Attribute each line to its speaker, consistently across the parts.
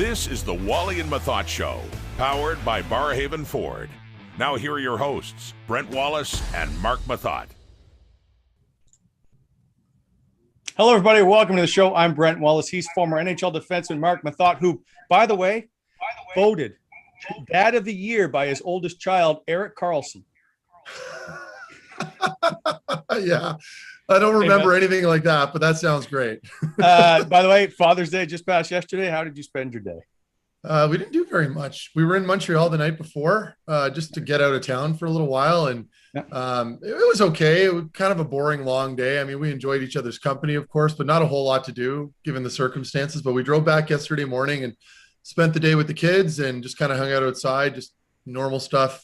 Speaker 1: This is the Wally and Methot Show, powered by Barrhaven Ford. Now here are your hosts, Brent Wallace and Mark Methot.
Speaker 2: Hello, everybody. Welcome to the show. I'm Brent Wallace. He's former NHL defenseman Mark Methot, who, by the way, voted Dad of the Year by his oldest child, Eric Carlson.
Speaker 3: Yeah, I don't remember anything like that, but that sounds great.
Speaker 2: By the way, Father's Day just passed yesterday. How did you spend your day?
Speaker 3: We didn't do very much. We were in Montreal the night before just to get out of town for a little while, and it was okay. It was kind of a boring, long day. I mean, we enjoyed each other's company, of course, but not a whole lot to do given the circumstances. But we drove back yesterday morning and spent the day with the kids and just kind of hung out outside, just normal stuff.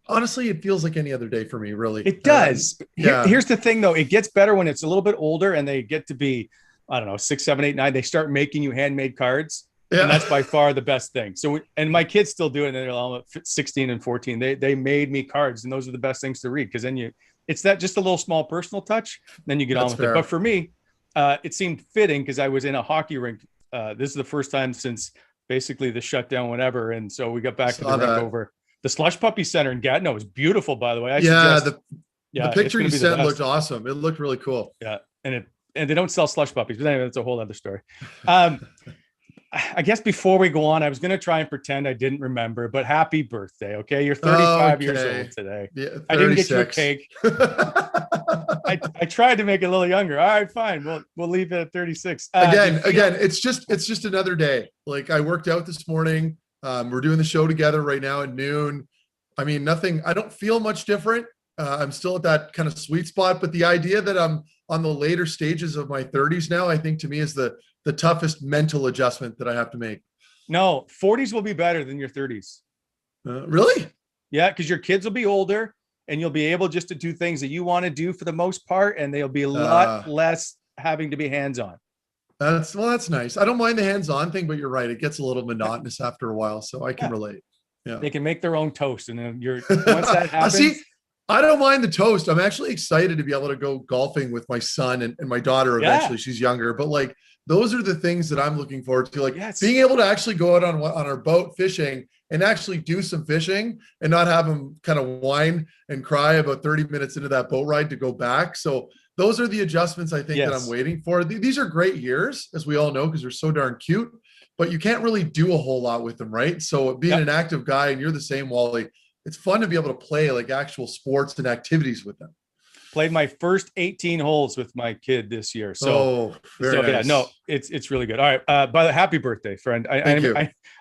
Speaker 3: Honestly, it feels like any other day for me, really.
Speaker 2: It does.
Speaker 3: Yeah.
Speaker 2: Here's the thing, though. It gets better when it's a little bit older and they get to be, I don't know, 6, 7, 8, 9. They start making you handmade cards. Yeah. And that's by far the best thing. So, and my kids still do it. And they're all 16 and 14. They made me cards, and those are the best things to read because then it's that just a little small personal touch. Then you get on with it. But for me, it seemed fitting because I was in a hockey rink. This is the first time since basically the shutdown, whatever. And so we got back to the rink over the Slush Puppy Center in Gatineau. It was beautiful, by the way.
Speaker 3: The picture you sent looked awesome. It looked really cool.
Speaker 2: Yeah, and they don't sell slush puppies, but anyway, that's a whole other story. I guess before we go on, I was going to try and pretend I didn't remember, but happy birthday. Okay. You're 35 years old today.
Speaker 3: Yeah,
Speaker 2: I didn't get you a cake. I tried to make it a little younger. All right, fine. We'll leave it at 36.
Speaker 3: Again, it's just another day. Like I worked out this morning. We're doing the show together right now at noon. I mean, nothing, I don't feel much different. I'm still at that kind of sweet spot, but the idea that I'm on the later stages of my 30s now, I think to me is the toughest mental adjustment that I have to make.
Speaker 2: No, 40s will be better than your 30s.
Speaker 3: Really?
Speaker 2: Yeah, because your kids will be older and you'll be able just to do things that you want to do for the most part, and they'll be a lot less having to be hands-on.
Speaker 3: That's nice. I don't mind the hands-on thing, but you're right. It gets a little monotonous after a while, so I can relate. Yeah.
Speaker 2: They can make their own toast, and then once that happens.
Speaker 3: See, I don't mind the toast. I'm actually excited to be able to go golfing with my son and my daughter eventually. Yeah. She's younger, but like those are the things that I'm looking forward to. Like being able to actually go out on our boat fishing and actually do some fishing and not have them kind of whine and cry about 30 minutes into that boat ride to go back. So those are the adjustments I think that I'm waiting for. These are great years, as we all know, because they're so darn cute, but you can't really do a whole lot with them, right? So being an active guy, and you're the same, Wally, it's fun to be able to play like actual sports and activities with them.
Speaker 2: Played my first 18 holes with my kid this year. So,
Speaker 3: nice.
Speaker 2: Yeah, no, it's really good. All right. By the happy birthday, friend.
Speaker 3: Thank you.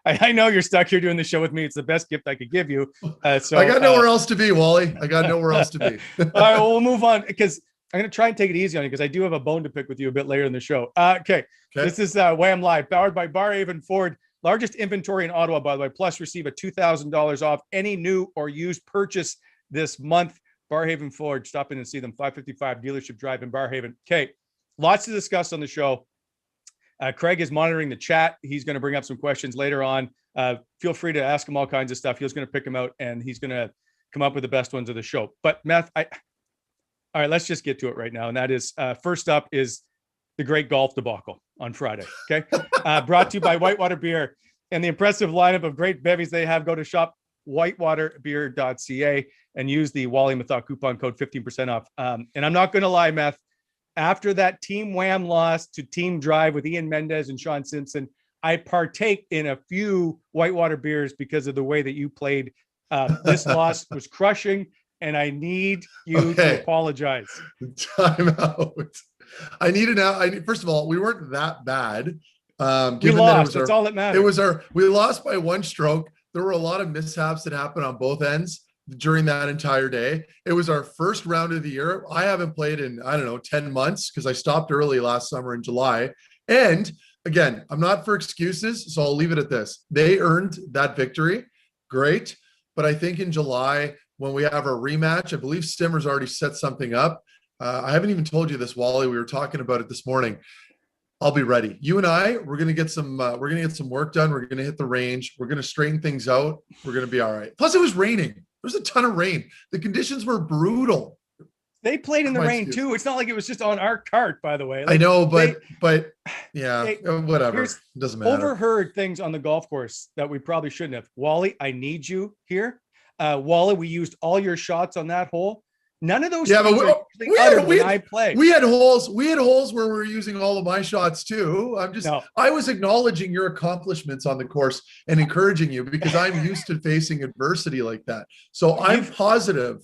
Speaker 2: I know you're stuck here doing the show with me. It's the best gift I could give you. So
Speaker 3: I got nowhere else to be, Wally. I got nowhere else to be.
Speaker 2: All right, well, we'll move on because I'm going to try and take it easy on you because I do have a bone to pick with you a bit later in the show. Okay. This is WAM Live, powered by Barrhaven Ford. Largest inventory in Ottawa, by the way. Plus, receive a $2,000 off any new or used purchase this month. Barrhaven Ford. Stop in and see them. 555 Dealership Drive in Barrhaven. Okay, lots to discuss on the show. Craig is monitoring the chat. He's going to bring up some questions later on. Feel free to ask him all kinds of stuff. He's going to pick them out, and he's going to come up with the best ones of the show. But, Meth, all right, let's just get to it right now. And that is, first up is the great golf debacle on Friday. Okay. Brought to you by Whitewater Beer and the impressive lineup of great bevies they have. Go to shop whitewaterbeer.ca and use the Wally Methot coupon code 15% off. And I'm not going to lie, Meth, after that Team Wham loss to Team Drive with Ian Mendez and Sean Simpson, I partake in a few Whitewater beers because of the way that you played. This loss was crushing, and I need you to apologize.
Speaker 3: Time out. I need it now. First of all, we weren't that bad.
Speaker 2: We lost. That's all that matters.
Speaker 3: We lost by one stroke. There were a lot of mishaps that happened on both ends during that entire day. It was our first round of the year. I haven't played in, 10 months because I stopped early last summer in July. And again, I'm not for excuses, so I'll leave it at this. They earned that victory. Great. But I think in July, when we have our rematch, I believe Stimmer's already set something up. I haven't even told you this, Wally. We were talking about it this morning. I'll be ready. You and I, we're going to get some work done. We're going to hit the range. We're going to straighten things out. We're going to be all right. Plus it was raining. There was a ton of rain. The conditions were brutal.
Speaker 2: They played in the rain too. It's not like it was just on our cart, by the way. Like,
Speaker 3: I know, but yeah, whatever. It doesn't matter.
Speaker 2: Overheard things on the golf course that we probably shouldn't have. Wally, I need you here. Wally, we used all your shots on that hole. None of those.
Speaker 3: Yeah, but
Speaker 2: I play.
Speaker 3: We had holes where we were using all of my shots too. I was acknowledging your accomplishments on the course and encouraging you because I'm used to facing adversity like that. So I'm positive.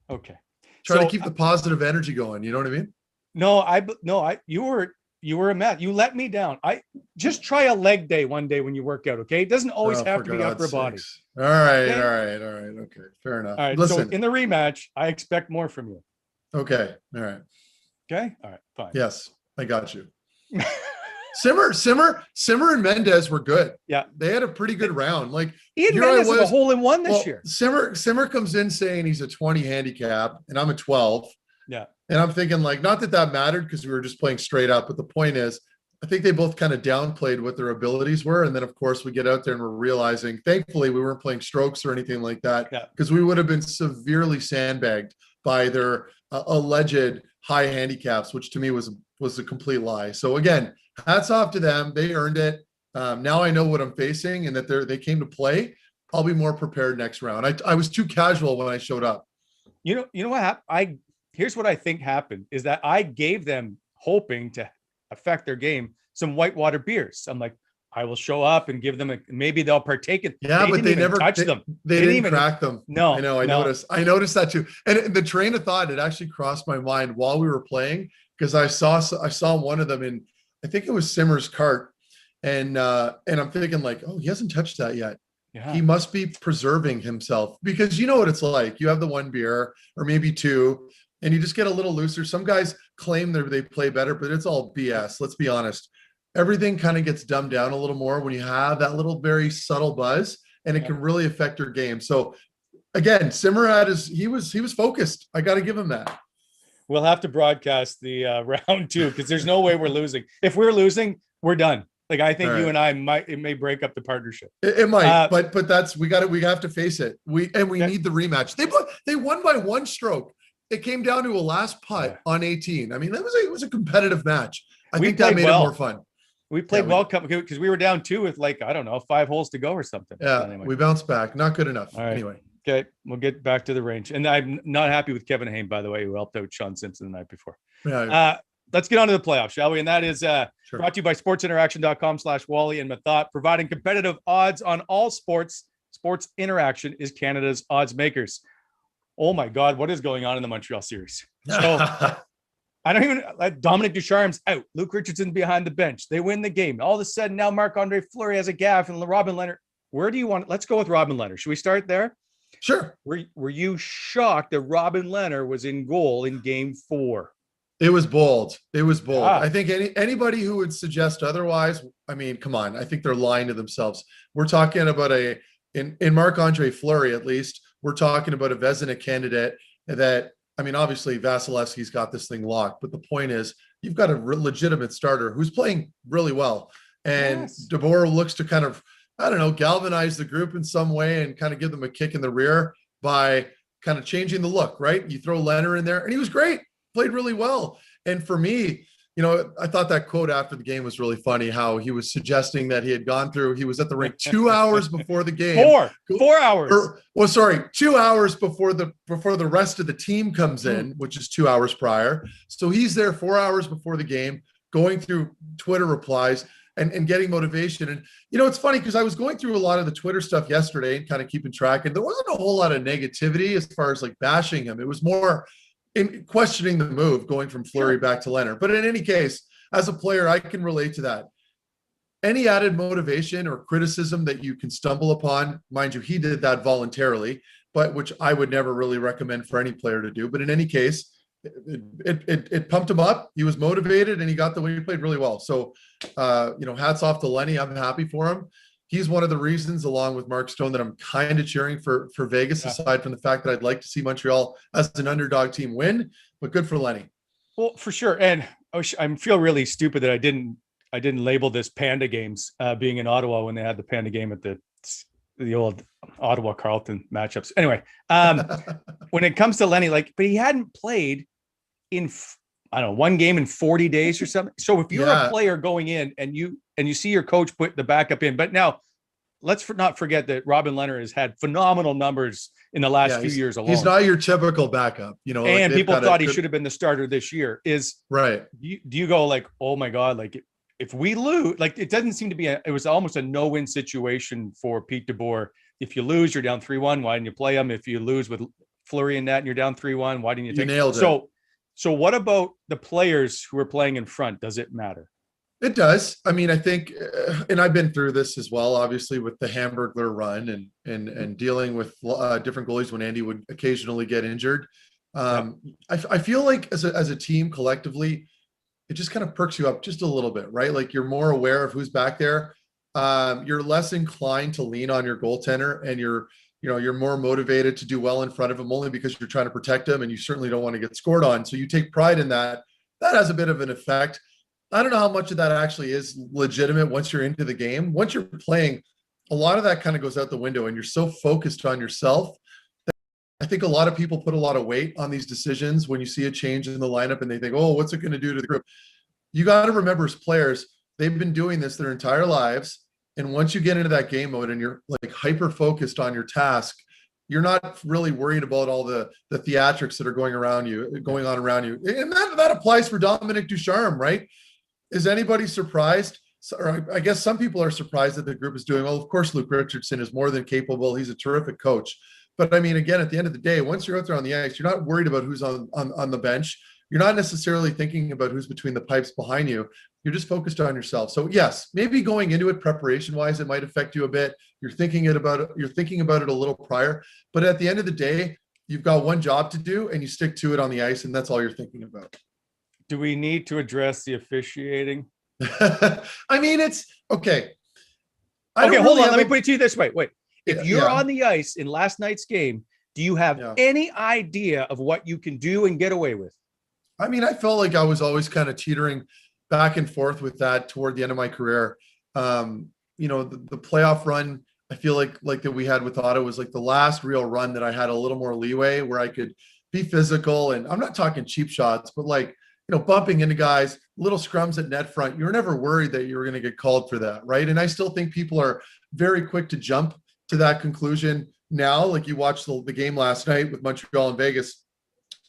Speaker 2: Okay.
Speaker 3: Try to keep the positive energy going. You know what I mean?
Speaker 2: You were a mess. You let me down. I just try a leg day one day when you work out. Okay. It doesn't always have to be upper body.
Speaker 3: All right. Okay. Fair enough.
Speaker 2: All right. Listen, so in the rematch, I expect more from you.
Speaker 3: Okay. All right.
Speaker 2: Okay. All right. Fine.
Speaker 3: Yes, I got you. Simmer and Mendez were good.
Speaker 2: Yeah.
Speaker 3: They had a pretty good round. Like
Speaker 2: Ian Mendez was a hole in one this year.
Speaker 3: Simmer comes in saying he's a 20 handicap and I'm a 12.
Speaker 2: Yeah.
Speaker 3: And I'm thinking like, not that mattered because we were just playing straight up. But the point is, I think they both kind of downplayed what their abilities were. And then of course we get out there and we're realizing, thankfully we weren't playing strokes or anything like that because we would have been severely sandbagged by their alleged high handicaps, which to me was a complete lie. So again, hats off to them. They earned it. Now I know what I'm facing and that they came to play. I'll be more prepared next round. I was too casual when I showed up.
Speaker 2: You know what happened? Here's what I think happened is that I gave them, hoping to affect their game, some whitewater beers. I'm like, I will show up and give them maybe they'll partake in.
Speaker 3: Yeah, but they never
Speaker 2: touched them.
Speaker 3: They didn't crack them.
Speaker 2: No,
Speaker 3: I know. I noticed that too. And the train of thought, it actually crossed my mind while we were playing because I saw one of them in, I think it was Simmer's cart, and I'm thinking like, oh, he hasn't touched that yet. Yeah. He must be preserving himself because you know what it's like. You have the one beer or maybe two, and you just get a little looser. Some guys claim they play better, but it's all BS. Let's be honest. Everything kind of gets dumbed down a little more when you have that little very subtle buzz, and it can really affect your game. So again, Simmer he was focused. I got to give him that.
Speaker 2: We'll have to broadcast the round two because there's no way we're losing. If we're losing, we're done. Like I think you and I it may break up the partnership.
Speaker 3: It might, but that's we have to face it. We need the rematch. They won by one stroke. It came down to a last putt on 18. I mean, it was a competitive match. I think that made it more fun.
Speaker 2: We played well because we were down 2 with 5 holes to go or something.
Speaker 3: Yeah, anyway. We bounced back. Not good enough.
Speaker 2: All right.
Speaker 3: Anyway.
Speaker 2: Okay, we'll get back to the range. And I'm not happy with Kevin Hain, by the way, who helped out Sean Simpson the night before.
Speaker 3: Yeah.
Speaker 2: Let's get on to the playoffs, shall we? And that is brought to you by sportsinteraction.com/Wally and Mathot, providing competitive odds on all sports. Sports Interaction is Canada's odds makers. Oh my God, what is going on in the Montreal series? So I don't even Dominic Ducharme's out. Luke Richardson behind the bench. They win the game. All of a sudden now Marc-Andre Fleury has a gaff and Robin Leonard. Where do you want? Let's go with Robin Leonard. Should we start there?
Speaker 3: Sure.
Speaker 2: Were you shocked that Robin Leonard was in goal in game 4?
Speaker 3: It was bold. I think anybody who would suggest otherwise, I mean, come on. I think they're lying to themselves. We're talking about in Marc-Andre Fleury, at least, we're talking about a Vezina candidate that, I mean, obviously Vasilevsky's got this thing locked, but the point is you've got a legitimate starter who's playing really well. And DeBoer looks to kind of, I don't know, galvanize the group in some way and kind of give them a kick in the rear by kind of changing the look, right? You throw Leonard in there and he was great, played really well. And for me, you know, I thought that quote after the game was really funny, how he was suggesting that he was at the rink 2 hours before the game.
Speaker 2: 4 hours.
Speaker 3: 2 hours before the rest of the team comes in, which is 2 hours prior. So he's there 4 hours before the game, going through Twitter replies and getting motivation. And, you know, it's funny because I was going through a lot of the Twitter stuff yesterday and kind of keeping track, and there wasn't a whole lot of negativity as far as like bashing him. It was more in questioning the move, going from Fleury back to Leonard. But in any case, as a player, I can relate to that. Any added motivation or criticism that you can stumble upon, mind you, he did that voluntarily, but which I would never really recommend for any player to do. But in any case, it pumped him up. He was motivated and he got the way he played really well. So, you know, hats off to Lenny. I'm happy for him. He's one of the reasons, along with Mark Stone, that I'm kind of cheering for Vegas, aside from the fact that I'd like to see Montreal as an underdog team win, but good for Lenny.
Speaker 2: Well, for sure. And I feel really stupid that I didn't label this Panda Games being in Ottawa when they had the Panda game at the old Ottawa Carleton matchups. Anyway, when it comes to Lenny, like, but he hadn't played in, I don't know, one game in 40 days or something. So if you're a player going in and you see your coach put the backup in, but now let's not forget that Robin Leonard has had phenomenal numbers in the last few years alone.
Speaker 3: He's not your typical backup, you know.
Speaker 2: And people thought he should have been the starter this year. Is
Speaker 3: right.
Speaker 2: Do you go like, oh my God, like if we lose, like it doesn't seem to be it was almost a no-win situation for Pete DeBoer. If you lose, you're down 3-1. Why didn't you play him? If you lose with Fleury and that and you're down 3-1, why didn't you take
Speaker 3: it? Nailed it.
Speaker 2: So what about the players who are playing in front? Does it matter?
Speaker 3: It does. I mean, I think, and I've been through this as well, obviously with the Hamburglar run and dealing with different goalies when Andy would occasionally get injured. I feel like as a team collectively, it just kind of perks you up just a little bit, right? Like you're more aware of who's back there. You're less inclined to lean on your goaltender, and you're more motivated to do well in front of him only because you're trying to protect him and you certainly don't want to get scored on. So you take pride in that. That has a bit of an effect. I don't know how much of that actually is legitimate once you're into the game. Once you're playing, a lot of that kind of goes out the window and you're so focused on yourself that I think a lot of people put a lot of weight on these decisions when you see a change in the lineup and they think, oh, what's it going to do to the group? You got to remember, as players, they've been doing this their entire lives. And once you get into that game mode and you're like hyper focused on your task, you're not really worried about all the theatrics that are going on around you. And that applies for Dominic Ducharme, right? Is anybody surprised? Or I guess some people are surprised that the group is doing well. Of course, Luke Richardson is more than capable. He's a terrific coach. But I mean, again, at the end of the day, once you're out there on the ice, you're not worried about who's on the bench. You're not necessarily thinking about who's between the pipes behind you. You're just focused on yourself. So yes, maybe going into it preparation-wise, it might affect you a bit. You're thinking about it a little prior. But at the end of the day, you've got one job to do and you stick to it on the ice, and that's all you're thinking about.
Speaker 2: Do we need to address the officiating?
Speaker 3: I mean, it's okay.
Speaker 2: Hold on. Let me put it to you this way. Wait, if you're on the ice in last night's game, do you have any idea of what you can do and get away with?
Speaker 3: I mean, I felt like I was always kind of teetering back and forth with that toward the end of my career. The playoff run, I feel like that we had with Ottawa was like the last real run that I had a little more leeway where I could be physical. And I'm not talking cheap shots, but like, bumping into guys, little scrums at net front. You were never worried that you were going to get called for that, right? And I still think people are very quick to jump to that conclusion now. Like you watched the game last night with Montreal and Vegas,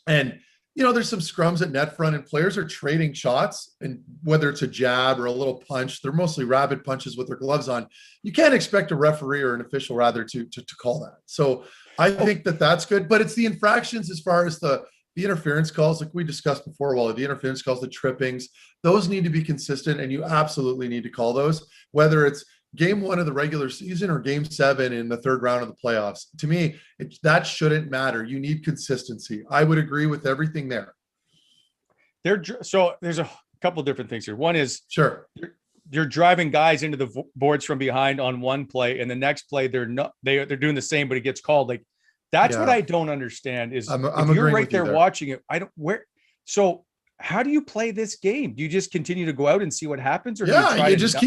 Speaker 3: and there's some scrums at net front and players are trading shots, and whether it's a jab or a little punch, they're mostly rapid punches with their gloves on. You can't expect a referee or an official rather to call that. So I think that's good, but it's the infractions as far as the interference calls, like we discussed before, the interference calls, the trippings, those need to be consistent, and you absolutely need to call those, whether it's game 1 of the regular season or game 7 in the third round of the playoffs. To me, that shouldn't matter. You need consistency. I would agree with everything there.
Speaker 2: So there's a couple different things here. One is you're driving guys into the boards from behind on one play, and the next play they're doing the same, but it gets called. Like that's what I don't understand is if you're right there watching it. So how do you play this game? Do you just continue to go out and see what happens, or you just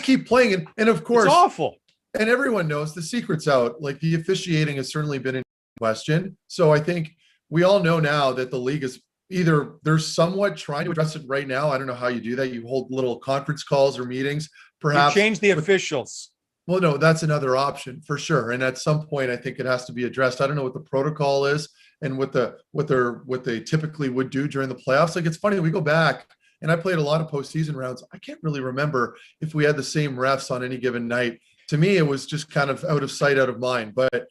Speaker 2: keep playing it? And of course, it's awful.
Speaker 3: And everyone knows the secret's out. Like the officiating has certainly been in question. So I think we all know now that the league is either they're somewhat trying to address it right now. I don't know how you do that. You hold little conference calls or meetings, perhaps. You
Speaker 2: change the officials.
Speaker 3: Well, no, that's another option for sure. And at some point, I think it has to be addressed. I don't know what the protocol is and what they typically would do during the playoffs. Like it's funny, we go back, and I played a lot of postseason rounds. I can't really remember if we had the same refs on any given night. To me, it was just kind of out of sight, out of mind. But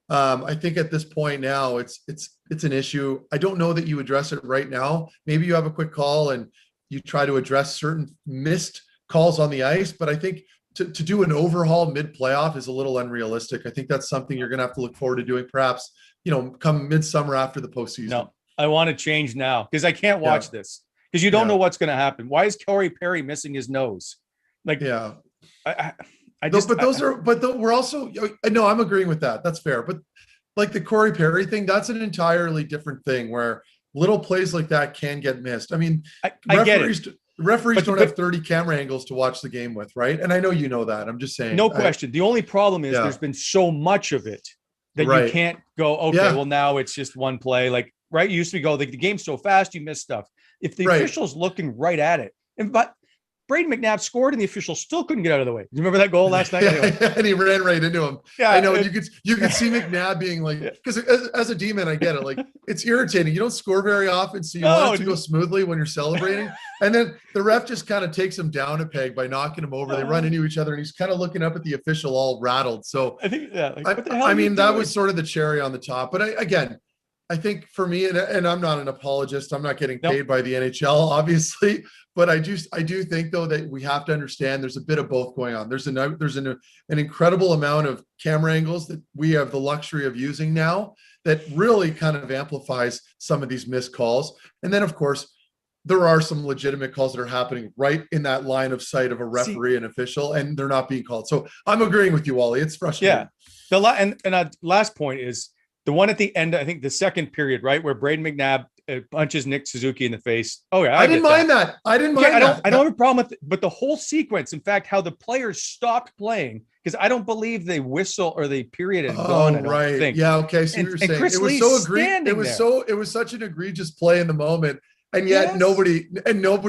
Speaker 3: I think at this point now, it's an issue. I don't know that you address it right now. Maybe you have a quick call and you try to address certain missed calls on the ice. But I think to do an overhaul mid-playoff is a little unrealistic. I think that's something you're going to have to look forward to doing, perhaps, come midsummer after the postseason. No,
Speaker 2: I want to change now because I can't watch this. Because you don't know what's going to happen. Why is Corey Perry missing his nose?
Speaker 3: We're also, no, I'm agreeing with that. That's fair. But like the Corey Perry thing, that's an entirely different thing where little plays like that can get missed. I mean,
Speaker 2: I get it.
Speaker 3: referees don't have 30 camera angles to watch the game with, right? And I know you know that. I'm just saying.
Speaker 2: No question. The only problem is there's been so much of it that you can't go, okay, well, now it's just one play. Like, right? You used to go, the game's so fast, you miss stuff. If the official's looking right at it, but Braden McNabb scored and the official still couldn't get out of the way. You remember that goal last night? Anyway.
Speaker 3: And he ran right into him. Yeah, I know. You could see McNabb being like, because as a D-man, I get it. Like, it's irritating. You don't score very often, so you want it to go smoothly when you're celebrating. And then the ref just kind of takes him down a peg by knocking him over. They run into each other, and he's kind of looking up at the official all rattled. So
Speaker 2: I think,
Speaker 3: that was sort of the cherry on the top. But I think for me, and I'm not an apologist, I'm not getting paid by the NHL, obviously, but I do think though that we have to understand there's a bit of both going on. There's an incredible amount of camera angles that we have the luxury of using now that really kind of amplifies some of these missed calls. And then of course, there are some legitimate calls that are happening right in that line of sight of a referee and official, and they're not being called. So I'm agreeing with you, Wally. It's frustrating.
Speaker 2: Yeah. Last point is, the one at the end, I think the second period, right, where Braden McNabb punches Nick Suzuki in the face. Oh yeah,
Speaker 3: I didn't mind that. I didn't mind that.
Speaker 2: I don't have a problem with it, but the whole sequence, in fact, how the players stopped playing, because I don't believe they whistle or the period had gone. I don't think.
Speaker 3: Yeah. Okay. So you're saying
Speaker 2: Chris
Speaker 3: it was
Speaker 2: Lee's
Speaker 3: so egregious. It was such an egregious play in the moment, and yet nobody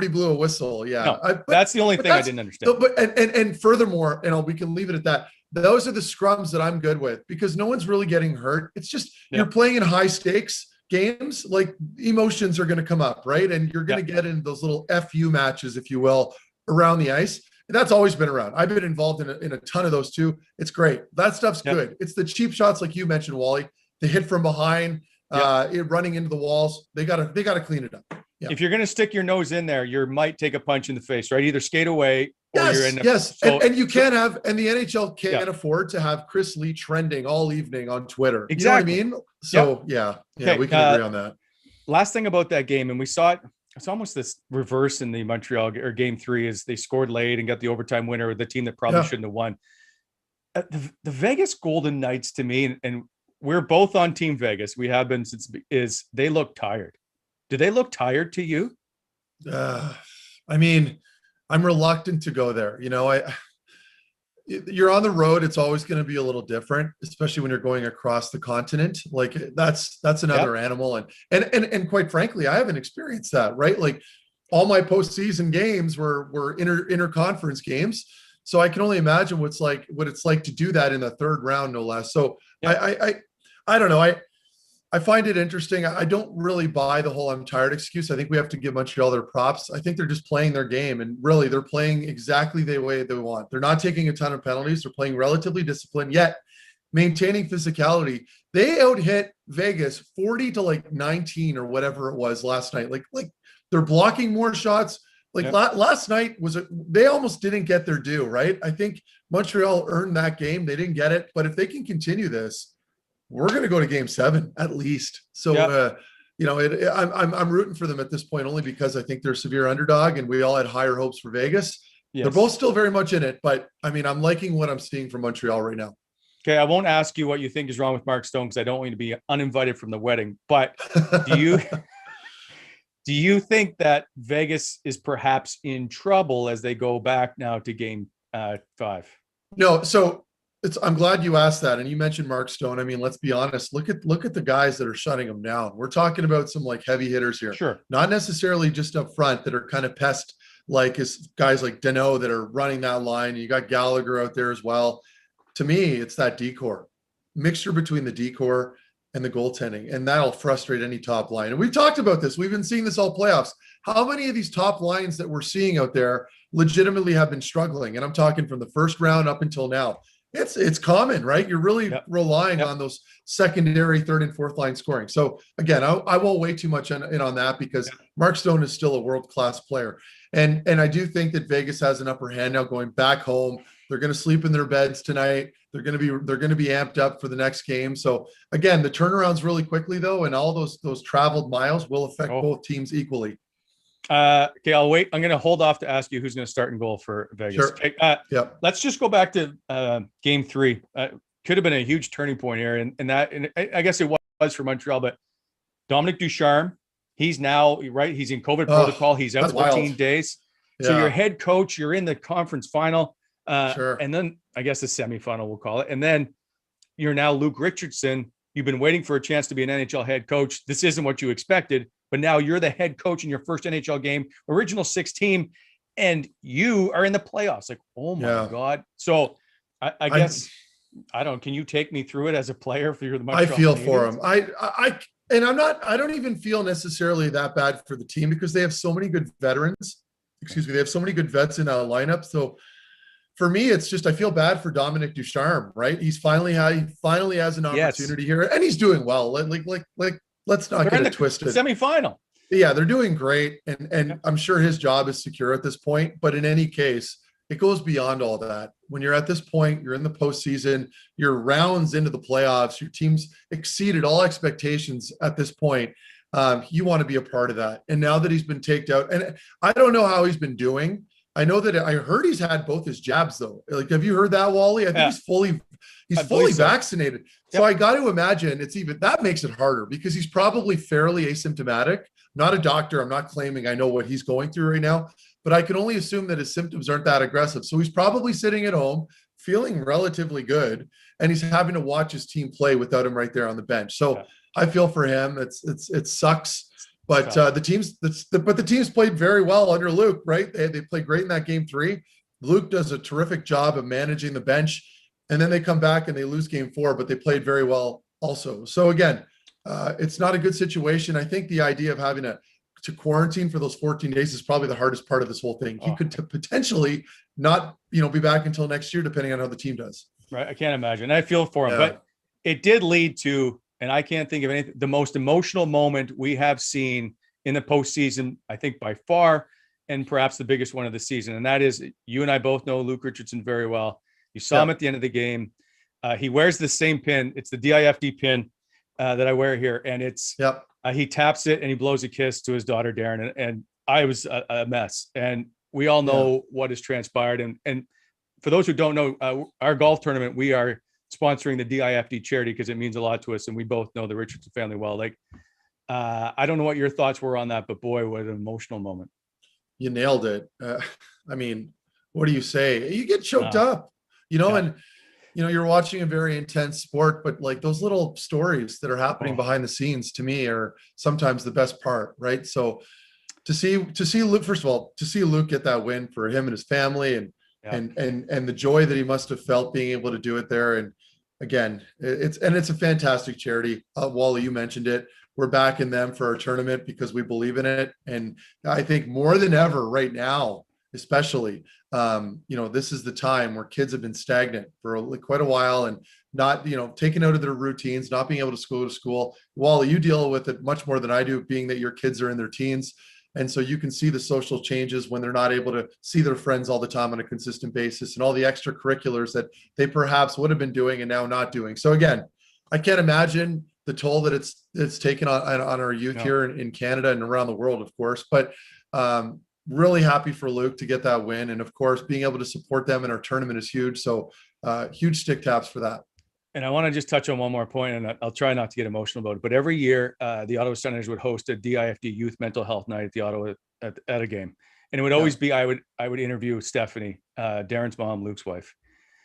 Speaker 3: blew a whistle. Yeah.
Speaker 2: No, that's the only thing I didn't understand.
Speaker 3: But and furthermore, we can leave it at that. Those are the scrums that I'm good with, because no one's really getting hurt. It's just you're playing in high stakes games, like emotions are going to come up, right? And you're going to get in those little FU matches, if you will, around the ice. And that's always been around. I've been involved in a ton of those too. It's great. That stuff's good. It's the cheap shots, like you mentioned, Wally, the hit from behind, running into the walls. They gotta clean it up. Yeah.
Speaker 2: If you're going to stick your nose in there, you might take a punch in the face, right? Either skate away or you're in there.
Speaker 3: Yes. And you can't have, and the NHL can't afford to have Chris Lee trending all evening on Twitter.
Speaker 2: Exactly.
Speaker 3: You know what I mean? So okay, we can agree on that.
Speaker 2: Last thing about that game, and we saw it, it's almost this reverse in the Montreal or game 3, is they scored late and got the overtime winner, the team that probably shouldn't have won. The Vegas Golden Knights, to me, and we're both on Team Vegas, we have been since, is they look tired. Do they look tired to you?
Speaker 3: I mean, I'm reluctant to go there. You're on the road. It's always going to be a little different, especially when you're going across the continent. Like that's another animal. And quite frankly, I haven't experienced that, right? Like all my postseason games were interconference games. So I can only imagine what it's like to do that in the third round, no less. So I don't know. I find it interesting. I don't really buy the whole "I'm tired" excuse. I think we have to give Montreal their props. I think they're just playing their game, and really they're playing exactly the way they want. They're not taking a ton of penalties. They're playing relatively disciplined, yet maintaining physicality. They out-hit Vegas 40-19 or whatever it was last night. Like they're blocking more shots. Last night they almost didn't get their due, right? I think Montreal earned that game. They didn't get it, but if they can continue this, we're going to go to game 7 at least. So, I'm rooting for them at this point, only because I think they're a severe underdog and we all had higher hopes for Vegas. Yes. They're both still very much in it, but I mean, I'm liking what I'm seeing from Montreal right now.
Speaker 2: Okay. I won't ask you what you think is wrong with Mark Stone, because I don't want you to be uninvited from the wedding, but do you think that Vegas is perhaps in trouble as they go back now to game 5?
Speaker 3: No. So, I'm glad you asked that. And you mentioned Mark Stone. I mean, let's be honest. Look at the guys that are shutting him down. We're talking about some heavy hitters here.
Speaker 2: Sure.
Speaker 3: Not necessarily just up front that are kind of pest, is guys like Danault that are running that line. You got Gallagher out there as well. To me, it's that decor mixture between the decor and the goaltending, and that'll frustrate any top line. And we've talked about this. We've been seeing this all playoffs. How many of these top lines that we're seeing out there legitimately have been struggling? And I'm talking from the first round up until now. It's common, right? You're really relying on those secondary, third and fourth line scoring. So again, I won't weigh too much in on that, because Mark Stone is still a world-class player. And I do think that Vegas has an upper hand now going back home. They're going to sleep in their beds tonight. They're going to be amped up for the next game. So again, the turnaround's really quickly though, and all those traveled miles will affect both teams equally.
Speaker 2: Okay, I'll wait. I'm going to hold off to ask you who's going to start in goal for Vegas.
Speaker 3: Sure.
Speaker 2: Okay, let's just go back to game 3. Could have been a huge turning point here, and I guess it was for Montreal. But Dominic Ducharme, he's now right. He's in COVID protocol. He's out 14 days. So you're head coach, you're in the conference final,
Speaker 3: Sure.
Speaker 2: and then I guess the semifinal, we'll call it. And then you're now Luke Richardson. You've been waiting for a chance to be an NHL head coach. This isn't what you expected, but now you're the head coach in your first NHL game, original 6 team, and you are in the playoffs. Like, oh my God. So I guess, I don't, can you take me through it as a player for the Montreal
Speaker 3: I feel
Speaker 2: Canadiens?
Speaker 3: for him. I don't even feel necessarily that bad for the team because they have so many good veterans. Excuse me. They have so many good vets in that lineup. So for me, it's just, I feel bad for Dominic Ducharme, right? He finally has an opportunity here and he's doing well. Let's not get it twisted.
Speaker 2: Semifinal.
Speaker 3: Yeah, they're doing great. And I'm sure his job is secure at this point, but in any case, it goes beyond all that. When you're at this point, you're in the postseason, you're rounds into the playoffs, your team's exceeded all expectations at this point. You want to be a part of that. And now that he's been taken out, and I don't know how he's been doing. I know that I heard he's had both his jabs though. Like, have you heard that, Wally? I think he's fully vaccinated. So I got to imagine that makes it harder because he's probably fairly asymptomatic. Not a doctor. I'm not claiming I know what he's going through right now, but I can only assume that his symptoms aren't that aggressive. So he's probably sitting at home feeling relatively good, and he's having to watch his team play without him right there on the bench. So I feel for him. It sucks. But the teams played very well under Luke, right? They played great in that game 3. Luke does a terrific job of managing the bench, and then they come back and they lose game 4, but they played very well also. So again, it's not a good situation. I think the idea of having to quarantine for those 14 days is probably the hardest part of this whole thing. He could potentially not, be back until next year, depending on how the team does.
Speaker 2: Right. I can't imagine. I feel for him, but it did lead to, and I can't think of anything, the most emotional moment we have seen in the postseason, I think by far, and perhaps the biggest one of the season. And that is, you and I both know Luke Richardson very well. You saw him at the end of the game. He wears the same pin. It's the DIFD pin that I wear here. And it's, he taps it and he blows a kiss to his daughter, Darren. And I was a mess. And we all know what has transpired. And for those who don't know, our golf tournament, we are sponsoring the DIFD charity because it means a lot to us. And we both know the Richardson family well. Like, I don't know what your thoughts were on that, but boy, what an emotional moment.
Speaker 3: You nailed it. I mean, what do you say? You get choked up, and, you're watching a very intense sport, but like those little stories that are happening behind the scenes to me are sometimes the best part. Right. So to see Luke, first of all, to see Luke get that win for him and his family and the joy that he must have felt being able to do it there. And again, it's a fantastic charity. Wally, you mentioned it. We're backing them for our tournament because we believe in it. And I think more than ever right now, especially, this is the time where kids have been stagnant for quite a while and not, taken out of their routines, not being able to go to school. Wally, you deal with it much more than I do, being that your kids are in their teens. And so you can see the social changes when they're not able to see their friends all the time on a consistent basis and all the extracurriculars that they perhaps would have been doing and now not doing. So again, I can't imagine the toll that it's taken on our youth here in Canada and around the world, of course, but really happy for Luke to get that win. And of course, being able to support them in our tournament is huge. So huge stick taps for that.
Speaker 2: And I want to just touch on one more point, and I'll try not to get emotional about it, but every year the Ottawa Senators would host a DIFD youth mental health night at the Ottawa at a game. And it would always be, I would interview Stephanie, Darren's mom, Luke's wife.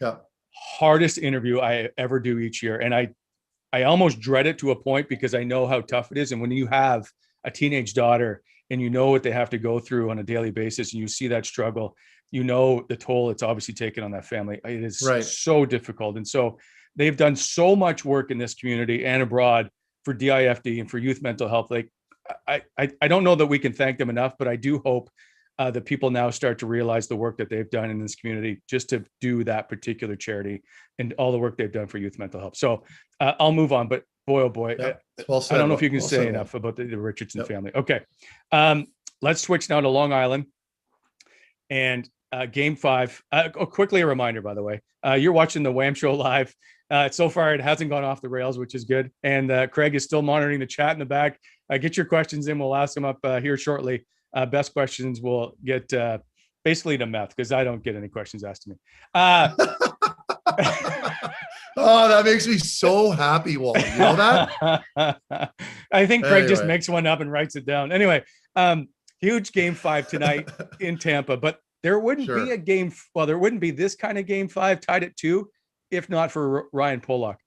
Speaker 3: Yeah.
Speaker 2: Hardest interview I ever do each year. And I almost dread it to a point because I know how tough it is. And when you have a teenage daughter and you know what they have to go through on a daily basis and you see that struggle, the toll it's obviously taken on that family. It is so difficult. And so they've done so much work in this community and abroad for DIFD and for youth mental health. Like I don't know that we can thank them enough, but I do hope that people now start to realize the work that they've done in this community just to do that particular charity and all the work they've done for youth mental health. So I'll move on, but boy, oh boy,
Speaker 3: well said,
Speaker 2: I don't know if you can say enough about the Richardson family. Okay. Let's switch now to Long Island and game 5. Quickly, a reminder, by the way, you're watching the WAM show live. So far, it hasn't gone off the rails, which is good. And Craig is still monitoring the chat in the back. Get your questions in. We'll ask them up here shortly. Best questions will get basically to meth because I don't get any questions asked to me.
Speaker 3: Oh, that makes me so happy, Walt. You know that?
Speaker 2: I think Craig just makes one up and writes it down. Anyway, Huge game 5 tonight in Tampa, but there wouldn't
Speaker 3: Sure.
Speaker 2: be a game. Well, there wouldn't be this kind of game 5 tied at 2 if not for Ryan Pulock.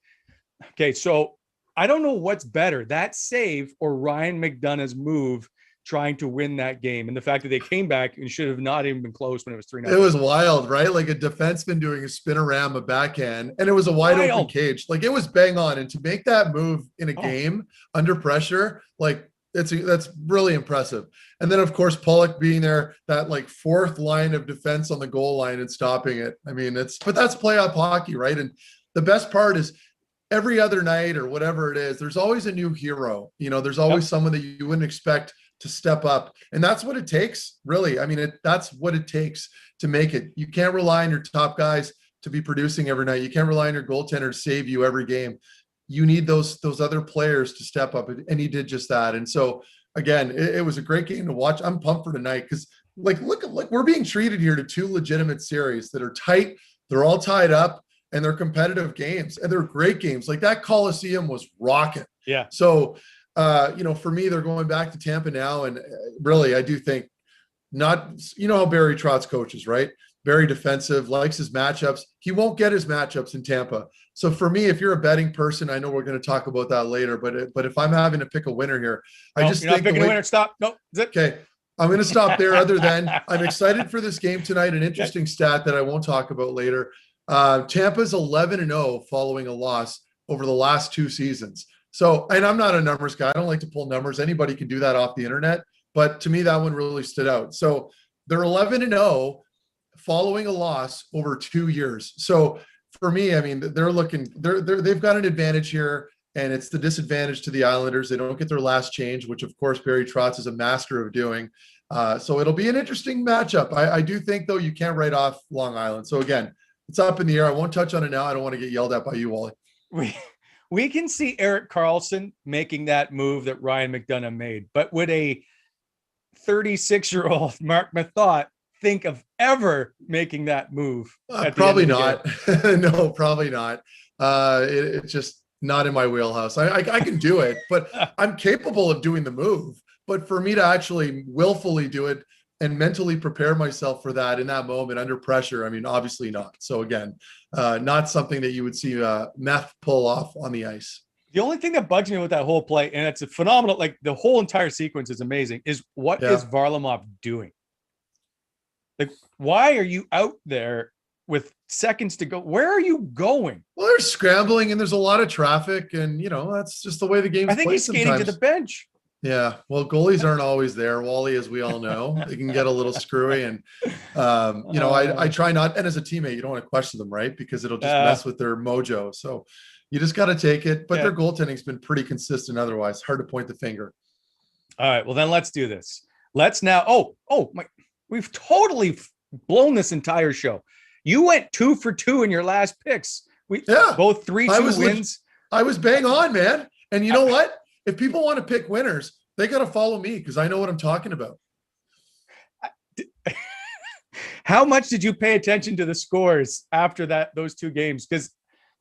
Speaker 2: Okay, so I don't know what's better, that save or Ryan McDonough's move trying to win that game, and the fact that they came back and should have not even been close when it was 3-0.
Speaker 3: It was wild, right? Like a defenseman doing a spinorama backhand, and it was a wide open cage. Like it was bang on. And to make that move in a game under pressure, like that's really impressive. And then of course Pollock being there, that like fourth line of defense on the goal line and stopping it. I mean, but that's playoff hockey, right? And the best part is every other night or whatever it is, there's always a new hero. You know, there's always someone that you wouldn't expect to step up. And that's what it takes, really. I mean, that's what it takes to make it. You can't rely on your top guys to be producing every night. You can't rely on your goaltender to save you every game. You need those other players to step up. And he did just that. And so again, it was a great game to watch. I'm pumped for tonight because look, we're being treated here to 2 legitimate series that are tight. They're all tied up and they're competitive games and they're great games. Like that Coliseum was rocking.
Speaker 2: Yeah.
Speaker 3: So, for me, they're going back to Tampa now. And really, I do think how Barry Trotz coaches, right? Very defensive, likes his matchups. He won't get his matchups in Tampa. So for me, if you're a betting person, I know we're going to talk about that later, but if I'm having to pick a winner here, I just think
Speaker 2: picking a winner. Stop. No, zip.
Speaker 3: Okay. I'm going to stop there. Other than I'm excited for this game tonight. An interesting stat that I won't talk about later. Tampa's 11-0 following a loss over the last 2 seasons. So, and I'm not a numbers guy. I don't like to pull numbers. Anybody can do that off the internet. But to me, that one really stood out. So they're 11-0 following a loss over 2 years. So for me, I mean, they've got an advantage here, and it's the disadvantage to the Islanders. They don't get their last change, which of course Barry Trotz is a master of doing. So it'll be an interesting matchup. I do think though, you can't write off Long Island. So again, it's up in the air. I won't touch on it now. I don't want to get yelled at by you, Wally.
Speaker 2: We can see Erik Karlsson making that move that Ryan McDonough made, but would a 36-year-old Mark Mathot think of ever making that move?
Speaker 3: Probably not. No, probably not. It's just not in my wheelhouse. I can do it, but I'm capable of doing the move. But for me to actually willfully do it and mentally prepare myself for that in that moment under pressure, I mean, obviously not. So again, not something that you would see Meth pull off on the ice.
Speaker 2: The only thing that bugs me with that whole play, and it's a phenomenal, like the whole entire sequence is amazing, is what is Varlamov doing? Like, why are you out there with seconds to go? Where are you going?
Speaker 3: Well, they're scrambling and there's a lot of traffic, and that's just the way the game's
Speaker 2: I think he's skating
Speaker 3: sometimes.
Speaker 2: to the bench.
Speaker 3: Yeah, well, goalies aren't always there, Wally, as we all know. They can get a little screwy, and I try not. And as a teammate, you don't want to question them, right? Because it'll just mess with their mojo. So you just got to take it. But their goaltending's been pretty consistent. Otherwise, hard to point the finger.
Speaker 2: All right, well then let's do this. Let's now. We've totally blown this entire show. You went 2 for 2 in your last picks. Both 3-2 wins.
Speaker 3: I was bang on, man. And you know what? If people want to pick winners, they got to follow me because I know what I'm talking about.
Speaker 2: How much did you pay attention to the scores after those 2 games? Because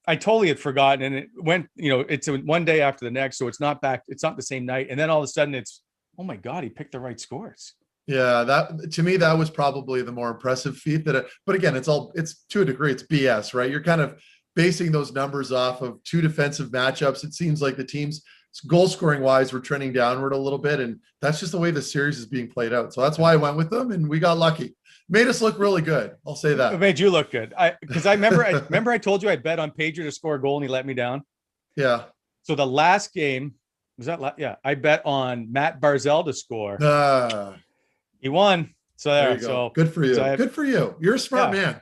Speaker 2: I totally had forgotten, and it went, it's one day after the next, so it's not back. It's not the same night, and then all of a sudden, it's, oh my God, he picked the right scores.
Speaker 3: Yeah, that to me, that was probably the more impressive feat. But again, it's to a degree, it's BS, right? You're kind of basing those numbers off of 2 defensive matchups. It seems like the teams, goal scoring wise, were trending downward a little bit, and that's just the way the series is being played out. So that's why I went with them, and we got lucky. Made us look really good. I'll say that.
Speaker 2: It made you look good. I remember I told you I bet on Pager to score a goal and he let me down.
Speaker 3: Yeah.
Speaker 2: So the last game was that. I bet on Matt Barzal to score. He won. So there you go. So
Speaker 3: good for you. Good for you. You're a smart man.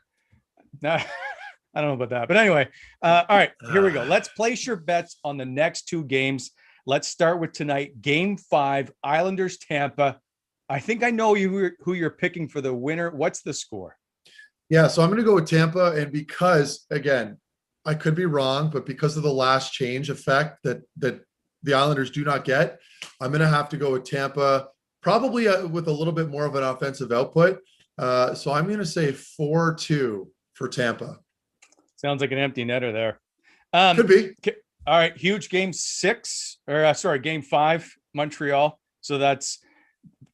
Speaker 2: No, I don't know about that, but anyway. All right, here we go. Let's place your bets on the next 2 games. Let's start with tonight, Game 5, Islanders Tampa. I think I know who you're picking for the winner. What's the score?
Speaker 3: Yeah, so I'm going to go with Tampa, and because, again, I could be wrong, but because of the last change effect that the Islanders do not get, I'm going to have to go with Tampa, probably with a little bit more of an offensive output. So I'm going to say 4-2 for Tampa.
Speaker 2: Sounds like an empty netter there.
Speaker 3: Could be.
Speaker 2: All right, huge Game 5, Montreal. So that's